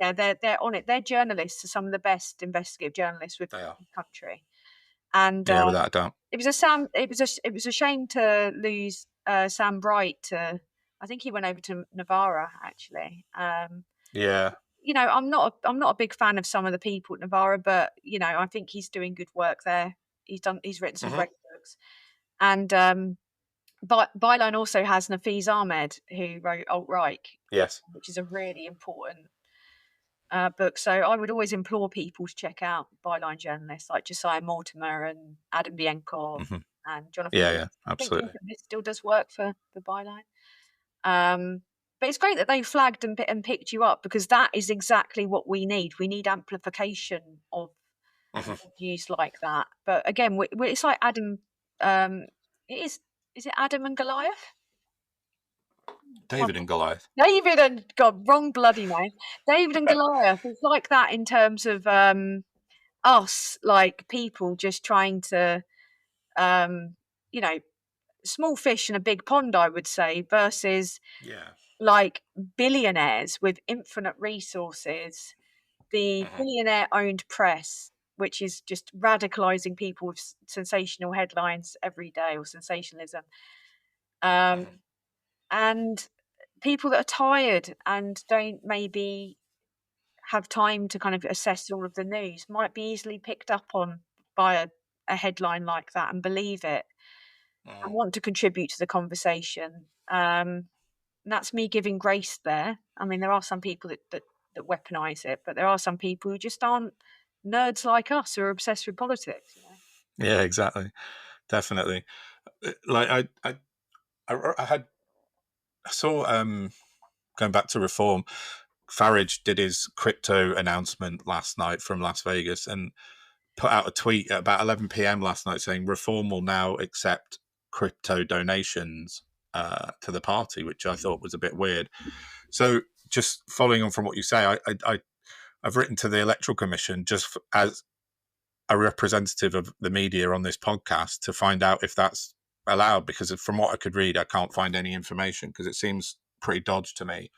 yeah, they're on it. They're journalists, are some of the best investigative journalists we've they got are. in the country. And Yeah, without a doubt. it was a shame to lose Sam Bright to. I think he went over to Navarra actually. Yeah. I'm not a big fan of some of the people at Navarra, but I think he's doing good work there. He's written some Hmm. great books. And Byline also has Nafeez Ahmed, who wrote Alt Right, Yes. which is a really important book. So I would always implore people to check out Byline journalists like Josiah Mortimer and Adam Bienkov Hmm. and Jonathan Yeah, Bliss. yeah, I think absolutely. Jonathan Bliss still does work for Byline. But it's great that they flagged and picked you up, because that is exactly what we need. We need amplification of Hmm. views like that. But again, it's like Adam. Um, it is it Adam and Goliath? David and Goliath. David and God, wrong bloody name. David and Goliath. It's like that in terms of us, like people just trying to, um, you know, small fish in a big pond, I would say, versus Yeah. like billionaires with infinite resources, the Hmm. billionaire owned press, which is just radicalizing people with sensational headlines every day, or sensationalism. Um, Hmm. and people that are tired and don't maybe have time to kind of assess all of the news might be easily picked up on by a headline like that and believe it and Hmm. want to contribute to the conversation. And that's me giving grace there. I mean, there are some people that weaponize it, but there are some people who just aren't nerds like us who are obsessed with politics. Yeah, exactly. Definitely. Like I had I saw going back to reform, Farage did his crypto announcement last night from Las Vegas and put out a tweet at about 11 p.m. last night saying reform will now accept crypto donations to the party, which I thought was a bit weird. So just following on from what you say, I've written to the Electoral Commission just as a representative of the media on this podcast to find out if that's allowed, because from what I could read, I can't find any information because it seems pretty dodgy to me.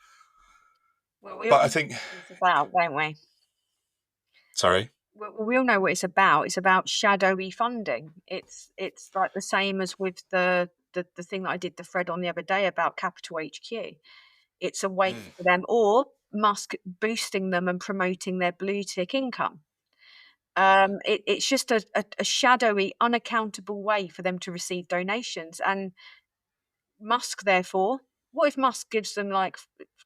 Well, But I think it's about, don't we? Sorry. We all know what it's about. It's about shadowy funding. It's like the same as with the thing that I did the thread on the other day about Capital HQ. It's a way for them, or Musk boosting them and promoting their blue tick income. It's just a shadowy, unaccountable way for them to receive donations. And Musk, therefore, what if Musk gives them like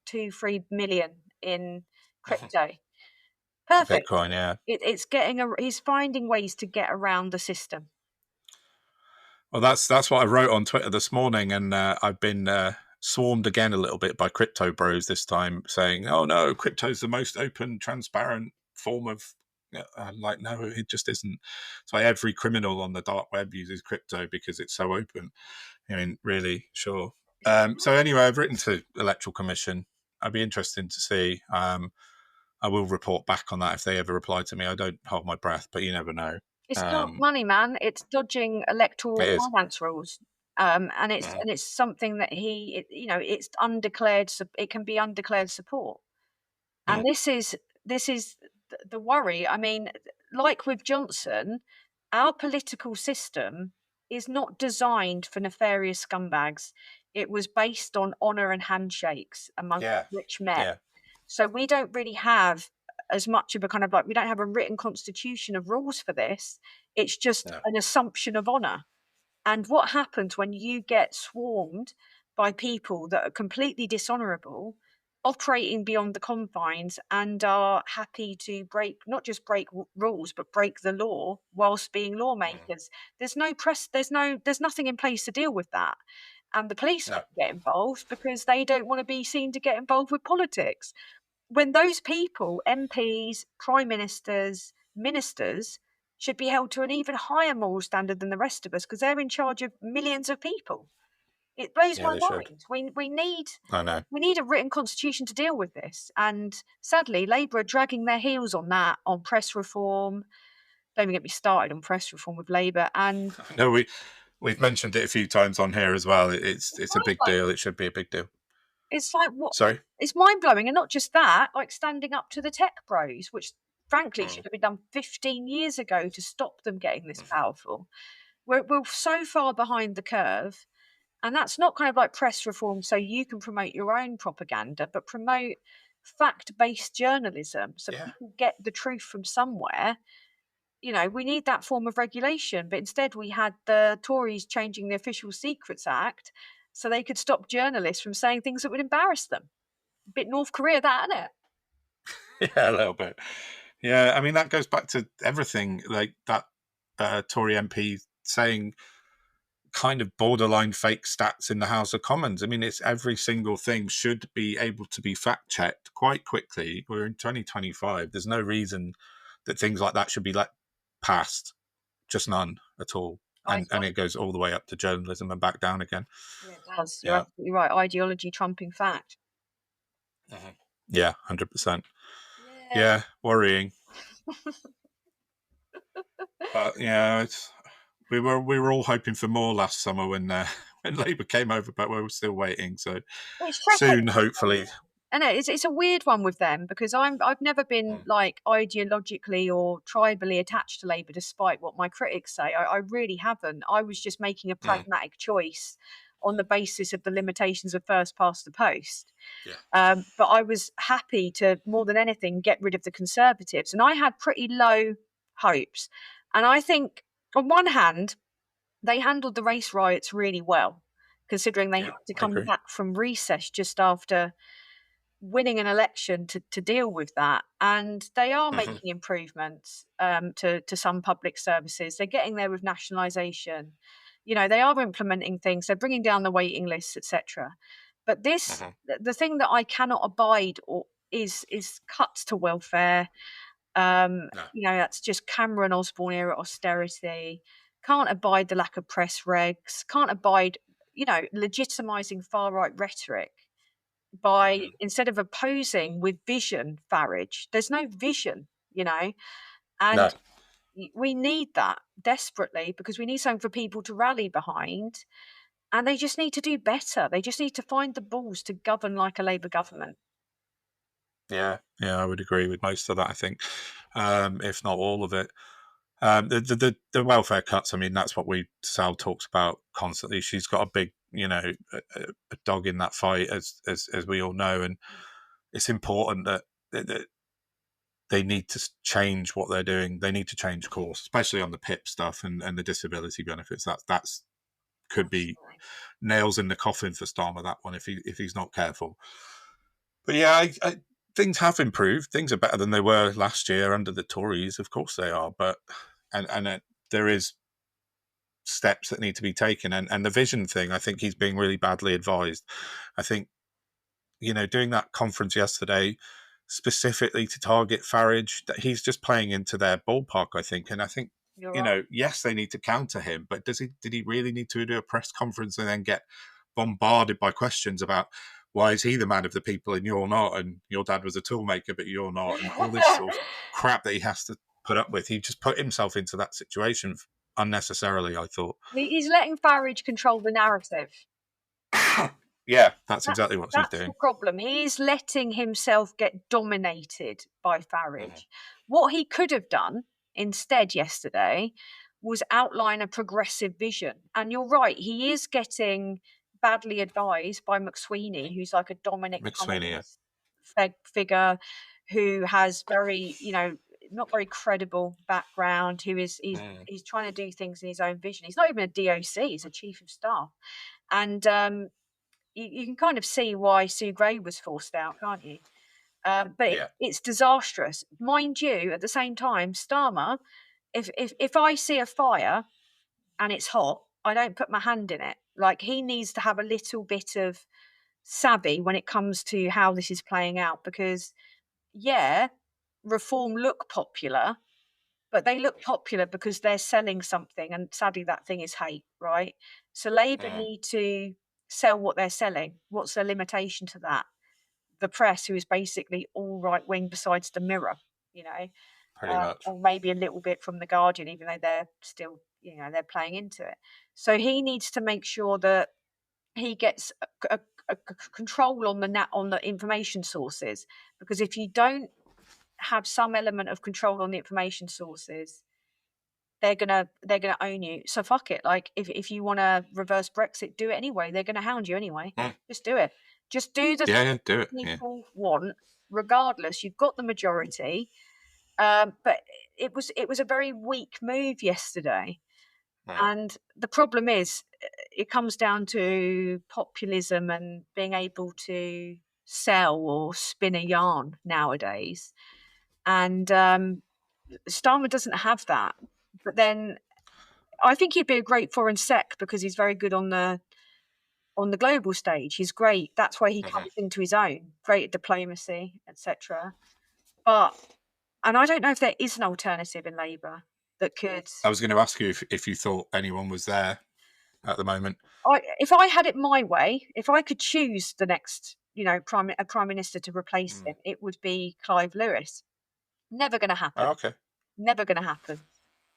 2-3 million in crypto? Perfect. Bitcoin, yeah. He's finding ways to get around the system. Well, that's what I wrote on Twitter this morning, and I've been swarmed again a little bit by crypto bros this time, saying, "Oh no, crypto's the most open, transparent form of." I'm like, no, it just isn't. So every criminal on the dark web uses crypto because it's so open. I mean, really, sure. So anyway, I've written to Electoral Commission. I'd be interested to see. I will report back on that if they ever reply to me. I don't hold my breath, but you never know. It's dark money, man. It's dodging electoral finance rules, and it's something that it's undeclared. It can be undeclared support, and this is the worry. I mean, like with Johnson, our political system is not designed for nefarious scumbags. It was based on honour and handshakes among rich men. Yeah. So we don't really have as much of a kind of we don't have a written constitution of rules for this. It's just an assumption of honour. And what happens when you get swarmed by people that are completely dishonourable, operating beyond the confines, and are happy to not just break rules, but break the law whilst being lawmakers? There's nothing in place to deal with that. And the police won't get involved because they don't want to be seen to get involved with politics. When those people, MPs, prime ministers, ministers, should be held to an even higher moral standard than the rest of us because they're in charge of millions of people. It blows my mind. We need a written constitution to deal with this. And sadly, Labour are dragging their heels on that, on press reform. Don't even get me started on press reform with Labour. And no, we've mentioned it a few times on here as well. It's a big deal. It should be a big deal. It's like what? Sorry? It's mind-blowing. And not just that, like standing up to the tech bros, which frankly should have been done 15 years ago to stop them getting this powerful. We're so far behind the curve. And that's not kind of like press reform so you can promote your own propaganda, but promote fact-based journalism so people get the truth from somewhere. We need that form of regulation. But instead we had the Tories changing the Official Secrets Act so they could stop journalists from saying things that would embarrass them. A bit North Korea, that, isn't it? Yeah, a little bit. Yeah, I mean, that goes back to everything, like that Tory MP saying kind of borderline fake stats in the House of Commons. I mean, it's every single thing should be able to be fact-checked quite quickly. We're in 2025. There's no reason that things like that should be let past. Just none at all. And it goes all the way up to journalism and back down again. Yeah, it does. You're absolutely right. Ideology trumping fact. Yeah, 100%. Yeah, worrying. But we were all hoping for more last summer when Labour came over, but we were still waiting. So soon, hopefully. And it's a weird one with them because I've never been like ideologically or tribally attached to Labour, despite what my critics say. I really haven't. I was just making a pragmatic choice on the basis of the limitations of first past the post. Yeah. But I was happy to, more than anything, get rid of the Conservatives, and I had pretty low hopes. And I think, on one hand, they handled the race riots really well, considering they had to come back from recess just after winning an election to deal with that. And they are making improvements to some public services. They're getting there with nationalisation. They are implementing things. They're bringing down the waiting lists, etc. But this, Mhm. the thing that I cannot abide or is cuts to welfare. No, That's just Cameron Osborne era austerity. Can't abide the lack of press regs. Can't abide, legitimising far right rhetoric by mhm. instead of opposing with vision Farage. There's no vision, and No, we need that desperately because we need something for people to rally behind. And they just need to do better. They just need to find the balls to govern like a Labour government. yeah, yeah, I would agree with most of that. I think, if not all of it. The welfare cuts. I mean, that's what Sal talks about constantly. She's got a big, a dog in that fight, as we all know, and it's important that they need to change what they're doing. They need to change course, especially on the PIP stuff and the disability benefits. That's could be Absolutely. nails in the coffin for Starmer, that one, if he's not careful. But yeah, things have improved. Things are better than they were last year under the Tories. Of course they are, but there is steps that need to be taken. And the vision thing, I think he's being really badly advised. I think, doing that conference yesterday specifically to target Farage, that he's just playing into their ballpark, I think. And I think, You're right. yes, they need to counter him, but did he really need to do a press conference and then get bombarded by questions about why is he the man of the people and you're not, and your dad was a toolmaker but you're not, and all this sort of crap that he has to put up with? He just put himself into that situation unnecessarily, I thought. He's letting Farage control the narrative. Yeah, that's That, exactly what he's that's the doing. problem. He's letting himself get dominated by Mhm. Farage. What he could have done instead yesterday was outline a progressive vision. And you're right, he is getting badly advised by McSweeney, who's like a Dominic McSweeney, yeah. Cummings figure who has very, not very credible background, who is Mm, he's trying to do things in his own vision. He's not even a DOC, he's a chief of staff. And you can kind of see why Sue Gray was forced out, can't you? But yeah. it's disastrous, mind you. At the same time, Starmer, if I see a fire and it's hot, I don't put my hand in it. Like he needs to have a little bit of savvy when it comes to how this is playing out, because yeah, reform look popular, but they look popular because they're selling something, and sadly, that thing is hate, right? So Labour Mm, need to sell what they're selling. What's the limitation to that? The press, who is basically all right wing besides the Mirror, you know, pretty much. or maybe a little bit from the Guardian, even though they're still, they're playing into it. So he needs to make sure that he gets a control on the information sources, because if you don't have some element of control on the information sources, they're gonna own you. So fuck it. Like if you want to reverse Brexit, do it anyway. They're gonna hound you anyway. Mm, Just do it. Just do the yeah, thing yeah, do it. Yeah. people want, regardless. You've got the majority. But it was a very weak move yesterday. Mm, And the problem is, it comes down to populism and being able to sell or spin a yarn nowadays. And Starmer doesn't have that. But then I think he'd be a great foreign sec because he's very good on the global stage. He's great. That's where he mhm. comes into his own. Great at diplomacy, etc. But and I don't know if there is an alternative in Labour that could. I was going to ask you if you thought anyone was there at the moment. If I had it my way, if I could choose the next, prime minister to replace Mm. him, it would be Clive Lewis. Never going to happen. Oh, okay. Never going to happen.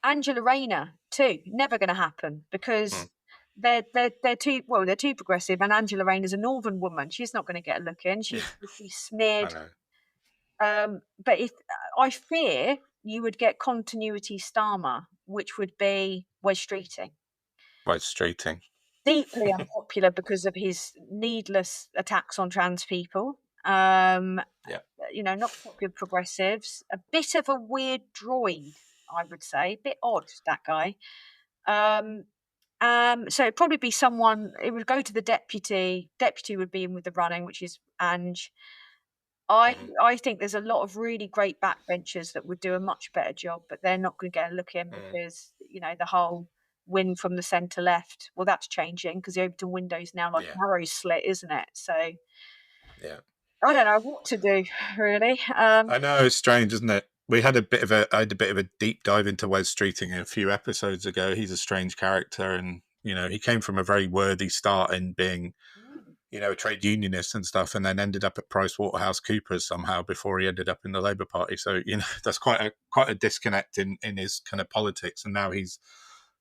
Angela Rayner too. Never going to happen Mm. because they're too progressive. And Angela Rayner's a northern woman. She's not going to get a look in. Yeah, She would be I smeared. know. But if I fear you would get continuity Starmer, which would be Wes Streeting. Right, straighting. Deeply unpopular because of his needless attacks on trans people. Yeah. Not popular with progressives. A bit of a weird droid, I would say. A bit odd, that guy. Um, so it'd probably be someone. It would go to the deputy. Deputy would be in with the running, which is Ange. I Hmm. I think there's a lot of really great backbenchers that would do a much better job, but they're not going to get a look in Mm. because the whole win from the centre left. Well, that's changing because the Overton window is now like an arrow slit, isn't it? So yeah. I don't know what to do, really. I know, it's strange, isn't it? I had a bit of a deep dive into Wes Streeting a few episodes ago. He's a strange character, and he came from a very worthy start in being a trade unionist and stuff, and then ended up at PricewaterhouseCoopers somehow before he ended up in the Labour Party. So that's quite a disconnect in his kind of politics. And now he's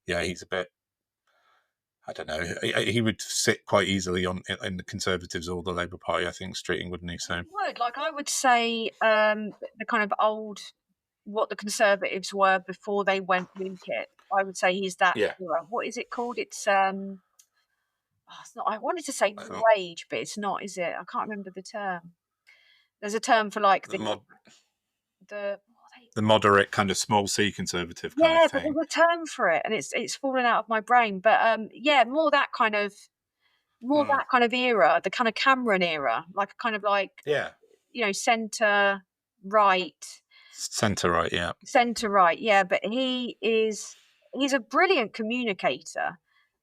a bit, I don't know. He would sit quite easily in the Conservatives or the Labour Party, I think, Streeting, wouldn't he? So I would say the kind of old, what the Conservatives were before they went Winkit. I would say he's that era. What is it called? It's it's not. I wanted to say wage, but it's not, is it? I can't remember the term. There's a term for like the moderate kind of small C Conservative kind of thing. But there's a term for it, and it's fallen out of my brain. But more that kind of era, the kind of Cameron era, like kind of like centre right. Centre right, yeah. But he's a brilliant communicator.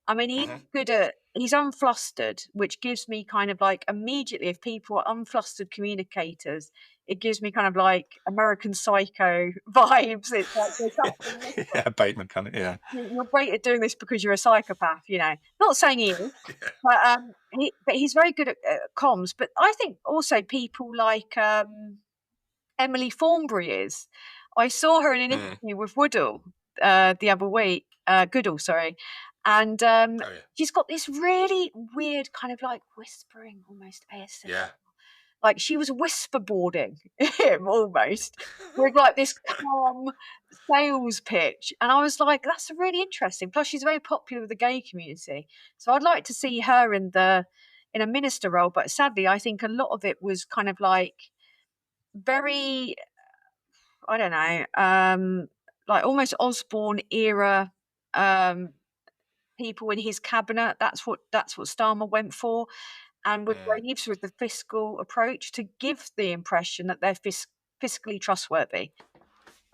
I mean, he's unflustered, which gives me kind of like immediately, if people are unflustered communicators, it gives me kind of like American Psycho vibes. It's like there's something Bateman kind of, You're great at doing this because you're a psychopath, Not saying he is, but he's very good at comms. But I think also people like Emily Thornberry is. I saw her in an interview with Woodall the other week. Goodall, sorry. And she's got this really weird kind of like whispering, almost ASMR. Yeah. Like she was whisperboarding him almost with like this calm sales pitch. And I was like, that's really interesting. Plus she's very popular with the gay community. So I'd like to see her in a minister role. But sadly, I think a lot of it was kind of like very, I don't know, like almost Osborne era people in his cabinet. That's what Starmer went for, and with Reeves with the fiscal approach to give the impression that they're fiscally trustworthy.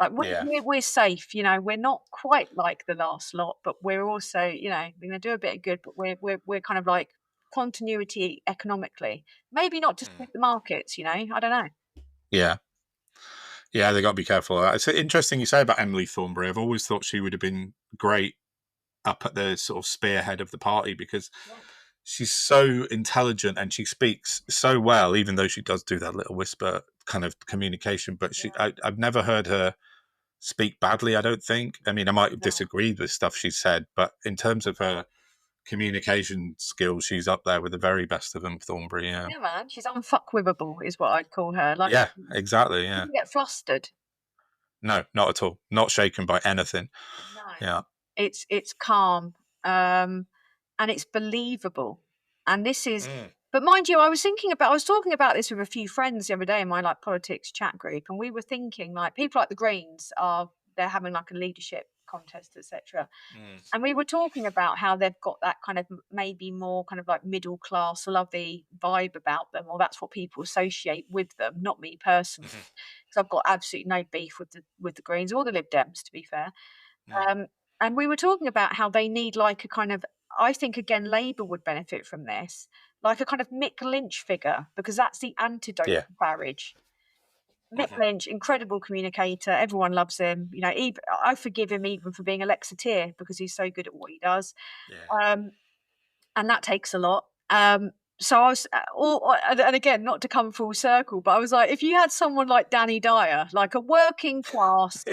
Like we're safe, We're not quite like the last lot, but we're also, we're going to do a bit of good. But we're kind of like continuity economically. Maybe not to split the markets, I don't know. Yeah. Yeah, they got to be careful. It's interesting you say about Emily Thornberry. I've always thought she would have been great up at the sort of spearhead of the party because she's so intelligent and she speaks so well, even though she does do that little whisper kind of communication. But I've never heard her speak badly, I don't think. I mean, I might disagree with stuff she said, but in terms of her communication skills, she's up there with the very best of them, Thornberry. Yeah, man, she's unfuckwivable is what I'd call her. Like, yeah, exactly. Yeah, you get flustered. No, not at all. Not shaken by anything. No. Yeah. It's calm, and it's believable. And this is, but mind you, I was talking about this with a few friends the other day in my like politics chat group, and we were thinking like people like the Greens they're having like a leadership contest, etc. And we were talking about how they've got that kind of maybe more kind of like middle class, lovey vibe about them, or that's what people associate with them. Not me personally, because I've got absolutely no beef with the Greens or the Lib Dems, to be fair. And we were talking about how they need like a kind of, I think again, Labour would benefit from this, like a kind of Mick Lynch figure, because that's the antidote to Farage. Mick Lynch, incredible communicator. Everyone loves him. I forgive him even for being a Lexiteer because he's so good at what he does. And that takes a lot. So I was, and again, not to come full circle, but I was like, if you had someone like Danny Dyer, like a working class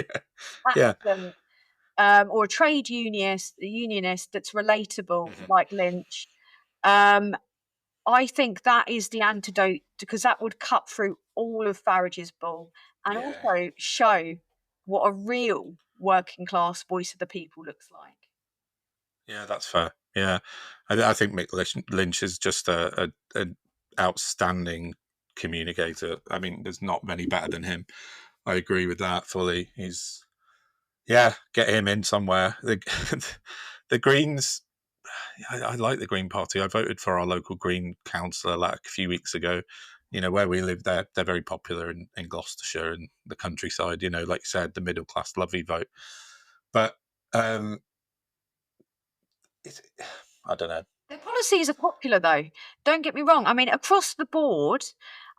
accident, or a trade unionist that's relatable, like Lynch, I think that is the antidote, because that would cut through all of Farage's bull and also show what a real working class voice of the people looks like. Yeah, that's fair. Yeah, I think Mick Lynch is just an outstanding communicator. I mean, there's not many better than him. I agree with that fully. Get him in somewhere. The Greens, I like the Green Party. I voted for our local Green councillor like a few weeks ago. Where we live, they're very popular in Gloucestershire and the countryside. Like you said, the middle class lovey vote. But I don't know. Their policies are popular, though. Don't get me wrong. I mean, across the board,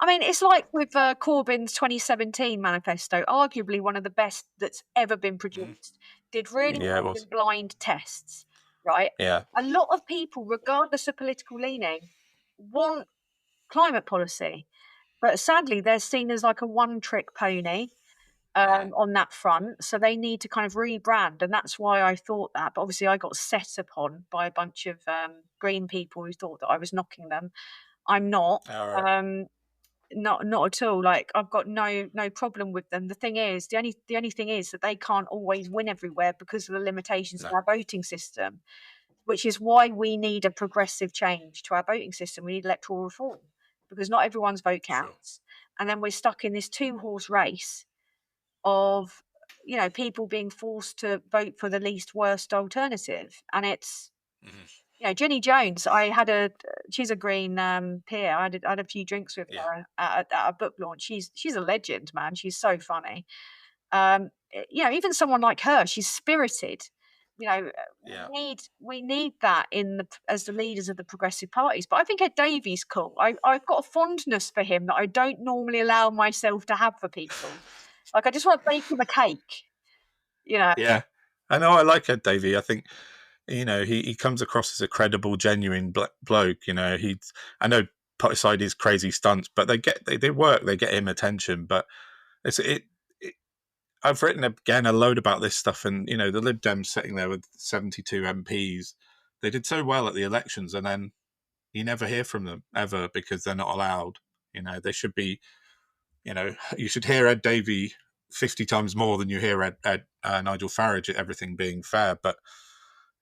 I mean, it's like with Corbyn's 2017 manifesto, arguably one of the best that's ever been Mhm. produced. Did really Yeah, it well was. in blind tests, right? Yeah, A lot of people, regardless of political leaning, want climate policy. But sadly, they're seen as like a one-trick pony mhm, on that front. So they need to kind of rebrand, and that's why I thought that. But obviously, I got set upon by a bunch of green people who thought that I was knocking them. I'm not. all right. Um, not at all. Like I've got no problem with them. The thing is, the only thing is that they can't always win everywhere because of the limitations of No, our voting system, which is why we need a progressive change to our voting system. We need electoral reform because not everyone's vote sure. counts, and then we're stuck in this two-horse race of people being forced to vote for the least worst alternative. And it's Mhm. Jenny Jones, she's a green peer. I had a few drinks with Yeah, her at a book launch. She's a legend, man. She's so funny. Even someone like her, she's spirited. We yeah, need that as the leaders of the progressive parties. But I think Ed Davey's cool. I've got a fondness for him that I don't normally allow myself to have for people. Like I just want to bake him a cake. You know, yeah. I know. I like Ed Davey. I think he comes across as a credible, genuine bloke. I know put aside his crazy stunts, but they work. They get him attention. But it's it I've written again a load about this stuff, and the Lib Dems sitting there with 72 MPs. They did so well at the elections, and then you never hear from them ever because they're not allowed. They should be. You should hear Ed Davey 50 times more than you hear Nigel Farage at everything being fair. But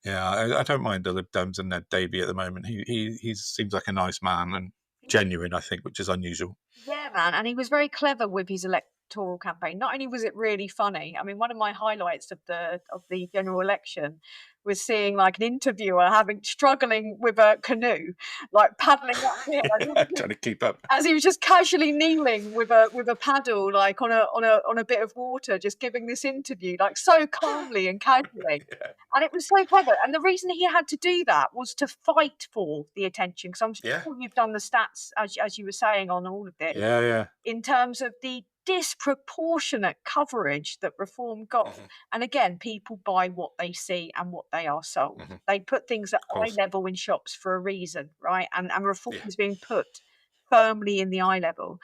yeah, I don't mind the Lib Dems and Ed Davey at the moment. He seems like a nice man and genuine, I think, which is unusual. yeah, man, and he was very clever with his electoral campaign. Not only was it really funny, I mean, one of my highlights of the general election was seeing like an interviewer struggling with a canoe, like paddling uphill, Yeah, trying to keep up. as he was just casually kneeling with a paddle, like on a bit of water, just giving this interview, like so calmly and casually. Yeah, And it was so clever. And the reason he had to do that was to fight for the attention. Because I'm yeah, sure you've done the stats, as you were saying, on all of this, yeah, yeah. in terms of the disproportionate coverage that Reform got. Hmm. And again, people buy what they see and what they are sold. Hmm. They put things at Of eye course. level in shops for a reason, right? And Reform Yeah. is being put firmly in the eye level.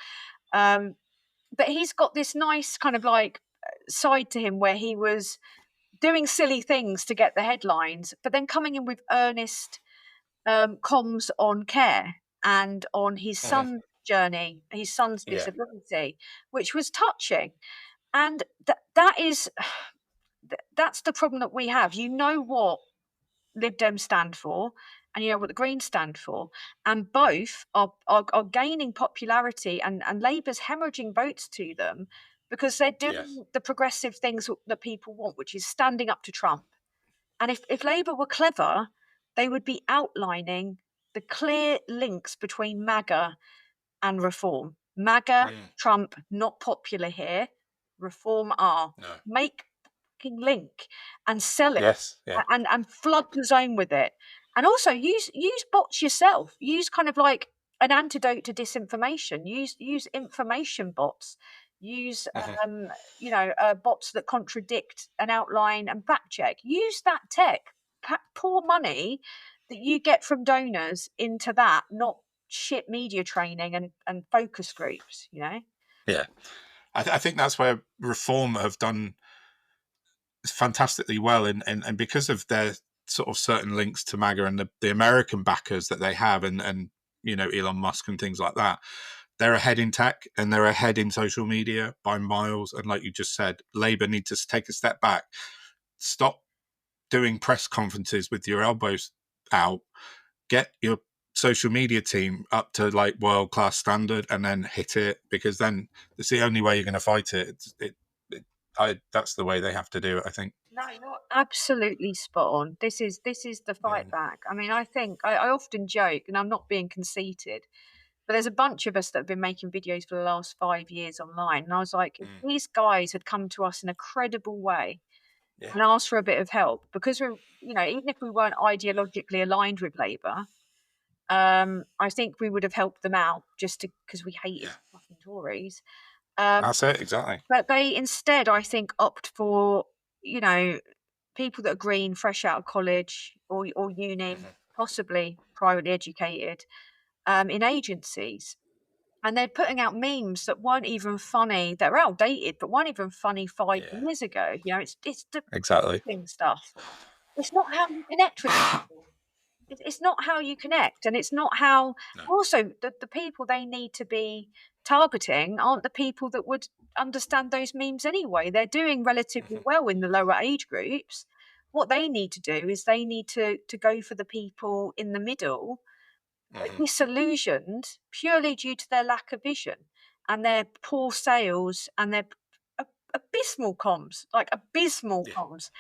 Um, but he's got this nice kind of like side to him where he was doing silly things to get the headlines, but then coming in with earnest comms on care and on his Hmm. son's journey, his son's Yeah. disability, which was touching. And that is that's the problem that we have. You know what Lib Dems stand for, and you know what the Greens stand for, and both are gaining popularity, and Labour's hemorrhaging votes to them because they're Yes. doing the progressive things that people want, which is standing up to Trump. And if Labour were clever, they would be outlining the clear links between MAGA and Reform. MAGA, Mm. Trump, not popular here. Reform are. No. Make fucking link and sell it Yes. Yeah. and flood the zone with it. And also use bots yourself. Use kind of like an antidote to disinformation. Use information bots. Use Hmm. bots that contradict an outline and fact check. Use that tech. Pour money that you get from donors into that, not shit media training and focus groups. Yeah. I think that's where Reform have done fantastically well, and because of their sort of certain links to MAGA and the American backers that they have, and Elon Musk and things like that, they're ahead in tech and they're ahead in social media by miles. And like you just said, Labour need to take a step back, stop doing press conferences with your elbows out, get your social media team up to like world class standard, and then hit it, because then it's the only way you're going to fight it. That's the way they have to do it, I think. No, you're absolutely spot on. This is the Yeah. fight back. I mean, I think I often joke, and I'm not being conceited, but there's a bunch of us that have been making videos for the last 5 years online. And I was like, if Mm. these guys had come to us in a credible way Yeah. and ask for a bit of help, because we're, even if we weren't ideologically aligned with Labour, I think we would have helped them out just because we hated Yeah. fucking Tories. Um, That's it. Exactly. but they instead, I think, opt for, people that are green, fresh out of college or uni, Hmm. possibly privately educated, in agencies. And they're putting out memes that weren't even funny. They're outdated, but weren't even funny 5 Yeah. years ago. It's Exactly. depressing stuff. It's not how you connect with people. It's not how you connect, and it's not how. No. Also, the people they need to be targeting aren't the people that would understand those memes anyway. They're doing relatively Hmm. well in the lower age groups. What they need to do is they need to go for the people in the middle, Hmm. disillusioned purely due to their lack of vision and their poor sales and their abysmal comms, like abysmal Yeah. comms.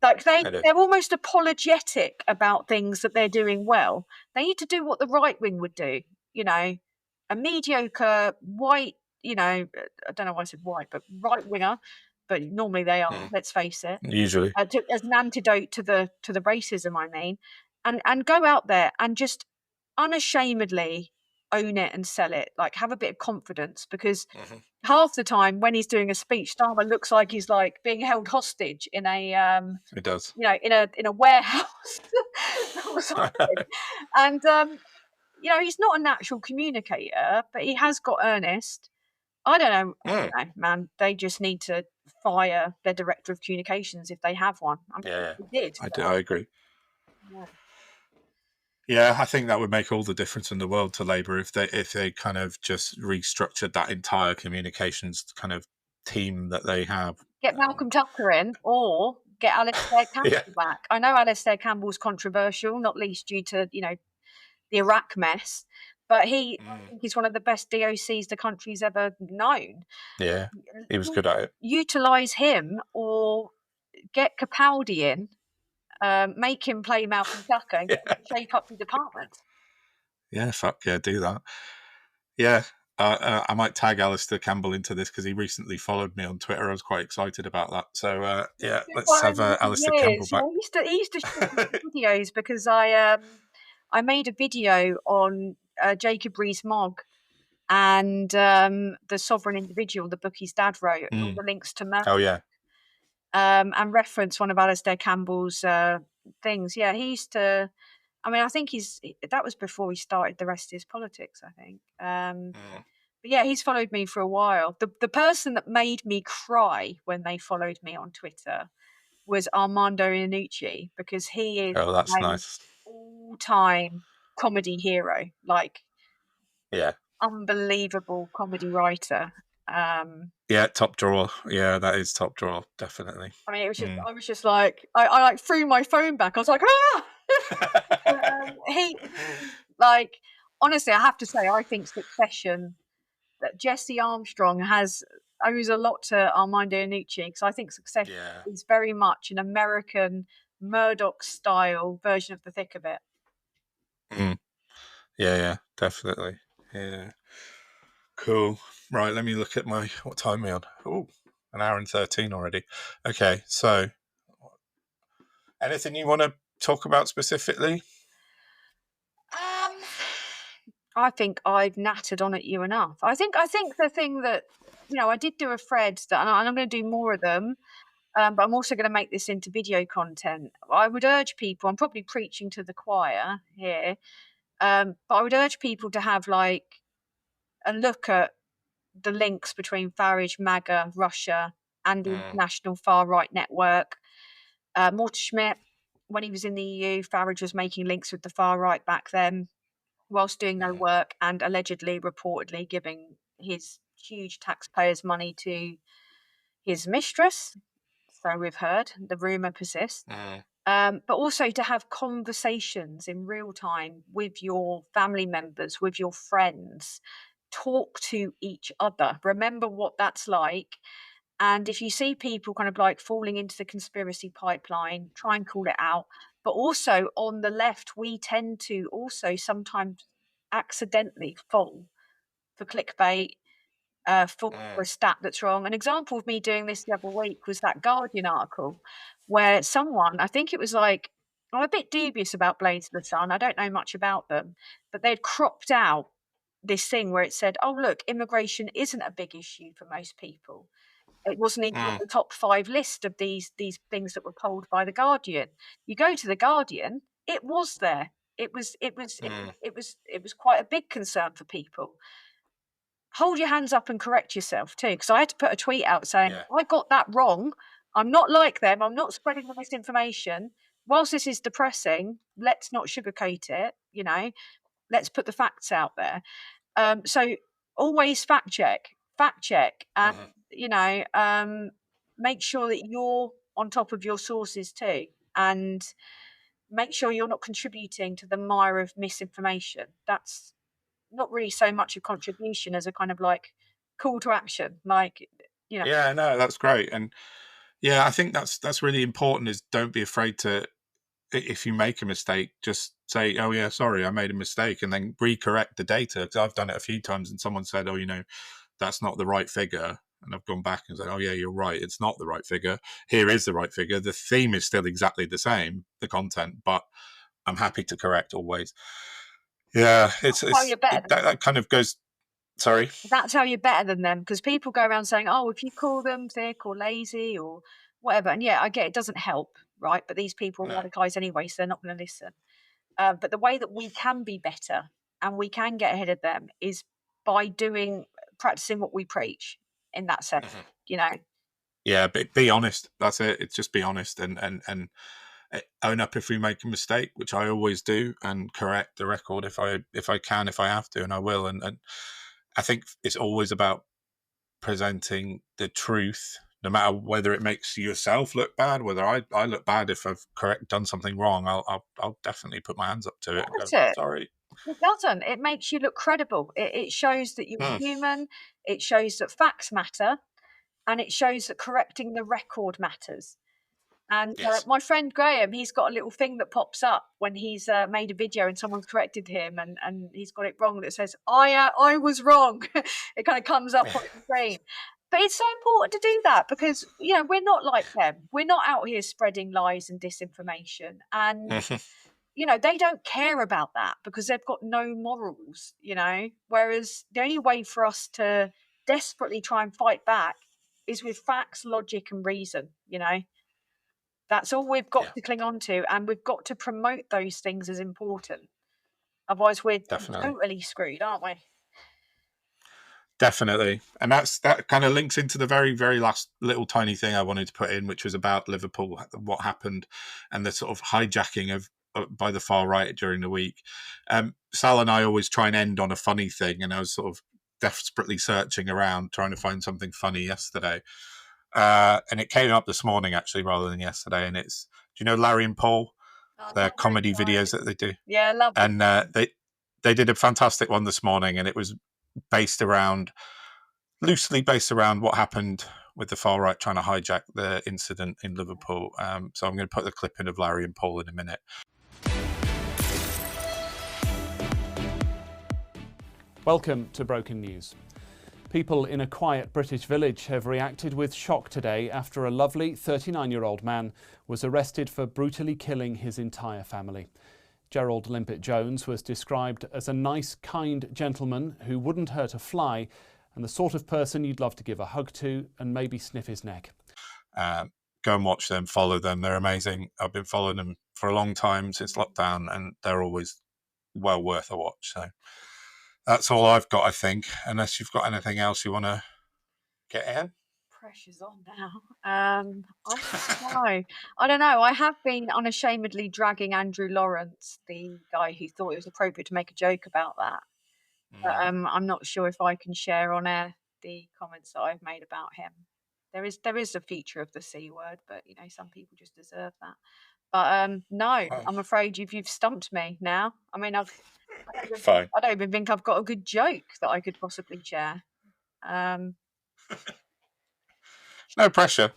Like I do. they're almost apologetic about things that they're doing well. They need to do what the right wing would do, you know, a mediocre white, I don't know why I said white, but right winger, but normally they are. Mm. Let's face it, Usually. as an antidote to the racism. I mean, and go out there and just unashamedly own it and sell it. Like have a bit of confidence, because Hmm. half the time when he's doing a speech, Starmer looks like he's like being held hostage in a It does. in a warehouse or something. And he's not a natural communicator, but he has got earnest. I don't Mm. know, man. They just need to fire their director of communications if they have one. I mean, Yeah. they did. I do. I agree. Yeah. Yeah, I think that would make all the difference in the world to Labour if they kind of just restructured that entire communications kind of team that they have. Get Malcolm Tucker in, or get Alistair Yeah. Campbell back. I know Alistair Campbell's controversial, not least due to the Iraq mess, but I Mm. think he's one of the best DOCs the country's ever known. Yeah. He was good at it. Utilize him, or get Capaldi in, make him play Malcolm Tucker, and get him Yeah. to shake up the department. Yeah. Fuck yeah. Do that. Yeah. I might tag Alistair Campbell into this because he recently followed me on Twitter. I was quite excited about that. So yeah, Been let's have following me for Alistair Campbell years. Yeah, back. he used to show me videos because I made a video on Jacob Rees-Mogg and the Sovereign Individual, the book his dad wrote, and all Mm. the links to Merck, Oh yeah. and reference one of Alistair Campbell's things. Yeah, he used to. I mean, I think that was before he started the rest of his politics, I think. Mm. But yeah, he's followed me for a while. The person that made me cry when they followed me on Twitter was Armando Iannucci, because he is Oh, that's my nice. all-time comedy hero, like Yeah. unbelievable comedy writer. Yeah. Top drawer. Yeah, that is top drawer. Definitely. I mean, Mm. I was just like, I like threw my phone back. I was like, ah! He like, honestly, I have to say, I think Succession, that Jesse Armstrong owes a lot to Armando Iannucci, because I think Succession Yeah. is very much an American Murdoch style version of the thick of it. Mm. Yeah. Yeah. Definitely. Yeah. Cool. Right. Let me look at what time are we on? Oh, an hour and 13 already. Okay. So, anything you want to talk about specifically? Um, I think I've nattered on at you enough. I think the thing that I did do a thread that, and I'm going to do more of them. But I'm also going to make this into video content. I would urge people. I'm probably preaching to the choir here, but I would urge people to have like a look at the links between Farage, MAGA, Russia, and the Mm. international far right network. Morton Schmidt, when he was in the EU, Farage was making links with the far right back then, whilst doing no Mhm. work and allegedly, reportedly giving his huge taxpayers' money to his mistress. So we've heard, the rumour persists. Mm. But also to have conversations in real time with your family members, with your friends. Talk to each other. Remember what that's like. And if you see people kind of like falling into the conspiracy pipeline, try and call it out. But also on the left, we tend to also sometimes accidentally fall for clickbait, for a stat that's wrong. An example of me doing this the other week was that Guardian article where someone, I think it was like, I'm a bit dubious about Blades of the Sun. I don't know much about them, but they'd cropped out this thing where it said, oh, look, immigration isn't a big issue for most people. It wasn't even on the top 5 list of these things that were polled by the Guardian. You go to the Guardian, it was there. It was quite a big concern for people. Hold your hands up and correct yourself too, because I had to put a tweet out saying, I got that wrong. I'm not like them. I'm not spreading the misinformation. Whilst this is depressing, let's not sugarcoat it, you know, let's put the facts out there. So always fact check and, you know, make sure that you're on top of your sources too. And make sure you're not contributing to the mire of misinformation. That's not really so much a contribution as a kind of like call to action, like, you know. Yeah, no, that's great. And yeah, I think that's really important, is don't be afraid to, if you make a mistake, just say, oh yeah, sorry, I made a mistake, and then recorrect the data. Because I've done it a few times and someone said, oh, you know, that's not the right figure. And I've gone back and said, oh yeah, you're right. It's not the right figure. Here is the right figure. The theme is still exactly the same, the content, but I'm happy to correct always. Yeah, that kind of goes. Sorry. That's how you're better than them, because people go around saying, oh, if you call them thick or lazy or whatever, and yeah, I get it doesn't help, right? But these people are radicalised anyway, so they're not going to listen. But the way that we can be better and we can get ahead of them is by practicing what we preach in that sense, you know. Yeah, but be honest. That's it. It's just be honest and own up if we make a mistake, which I always do, and correct the record if I can, if I have to, and I will. And I think it's always about presenting the truth, no matter whether it makes yourself look bad, whether I look bad if I've done something wrong. I'll definitely put my hands up to it. And go, sorry. It doesn't. It makes you look credible. It shows that you're human. It shows that facts matter, and it shows that correcting the record matters. And my friend Graham, he's got a little thing that pops up when he's made a video and someone's corrected him and he's got it wrong, that says, I was wrong. It kind of comes up on the screen. But it's so important to do that because, you know, we're not like them. We're not out here spreading lies and disinformation. And, you know, they don't care about that because they've got no morals, you know, whereas the only way for us to desperately try and fight back is with facts, logic and reason, you know. That's all we've got to cling on to, and we've got to promote those things as important. Otherwise, we're totally screwed, aren't we? Definitely. And that kind of links into the very, very last little tiny thing I wanted to put in, which was about Liverpool, what happened, and the sort of hijacking of by the far right during the week. Sal and I always try and end on a funny thing, and I was sort of desperately searching around trying to find something funny yesterday. And it came up this morning, actually, rather than yesterday. And it's, do you know Larry and Paul? Their comedy videos that they do. Yeah, I love it. And they did a fantastic one this morning, and it was loosely based around what happened with the far right trying to hijack the incident in Liverpool. So I'm going to put the clip in of Larry and Paul in a minute. Welcome to Broken News. People in a quiet British village have reacted with shock today after a lovely 39-year-old man was arrested for brutally killing his entire family. Gerald Limpet-Jones was described as a nice, kind gentleman who wouldn't hurt a fly and the sort of person you'd love to give a hug to and maybe sniff his neck. Go and watch them, follow them. They're amazing. I've been following them for a long time since lockdown, and they're always well worth a watch. So that's all I've got, I think, unless you've got anything else you want to get in. Pressure's on now. I don't know. I have been unashamedly dragging Andrew Lawrence, the guy who thought it was appropriate to make a joke about that. But I'm not sure if I can share on air the comments that I've made about him. There is a feature of the C word, but you know, some people just deserve that. But no, I'm afraid you've stumped me now. I mean, I don't even think I've got a good joke that I could possibly share. No pressure.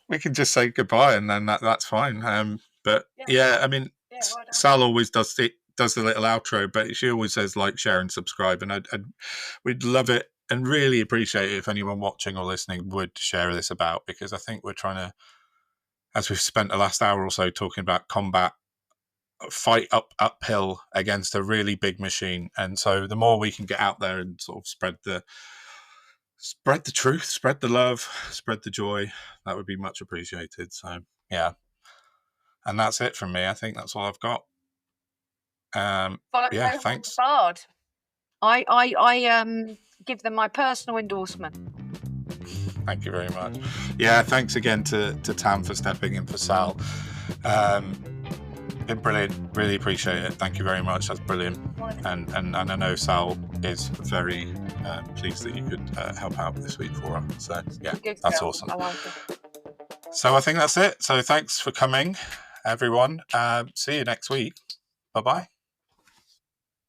We can just say goodbye and then that's fine. But yeah, I mean, Sal always does the little outro, but she always says like, share and subscribe, and we'd love it and really appreciate it if anyone watching or listening would share this about, because I think we're trying to, as we've spent the last hour or so talking about combat, fight uphill against a really big machine. And so the more we can get out there and sort of spread the truth, spread the love, spread the joy, that would be much appreciated. So yeah, and that's it from me. I think that's all I've got. Yeah, thanks. Bard. I give them my personal endorsement. Thank you very much. Yeah, thanks again to Tam for stepping in for Sal. Been brilliant. Really appreciate it. Thank you very much. That's brilliant. And I know Sal is very pleased that you could help out this week for her. So yeah, that's awesome. I like it. So I think that's it. So thanks for coming, everyone. See you next week. Bye-bye.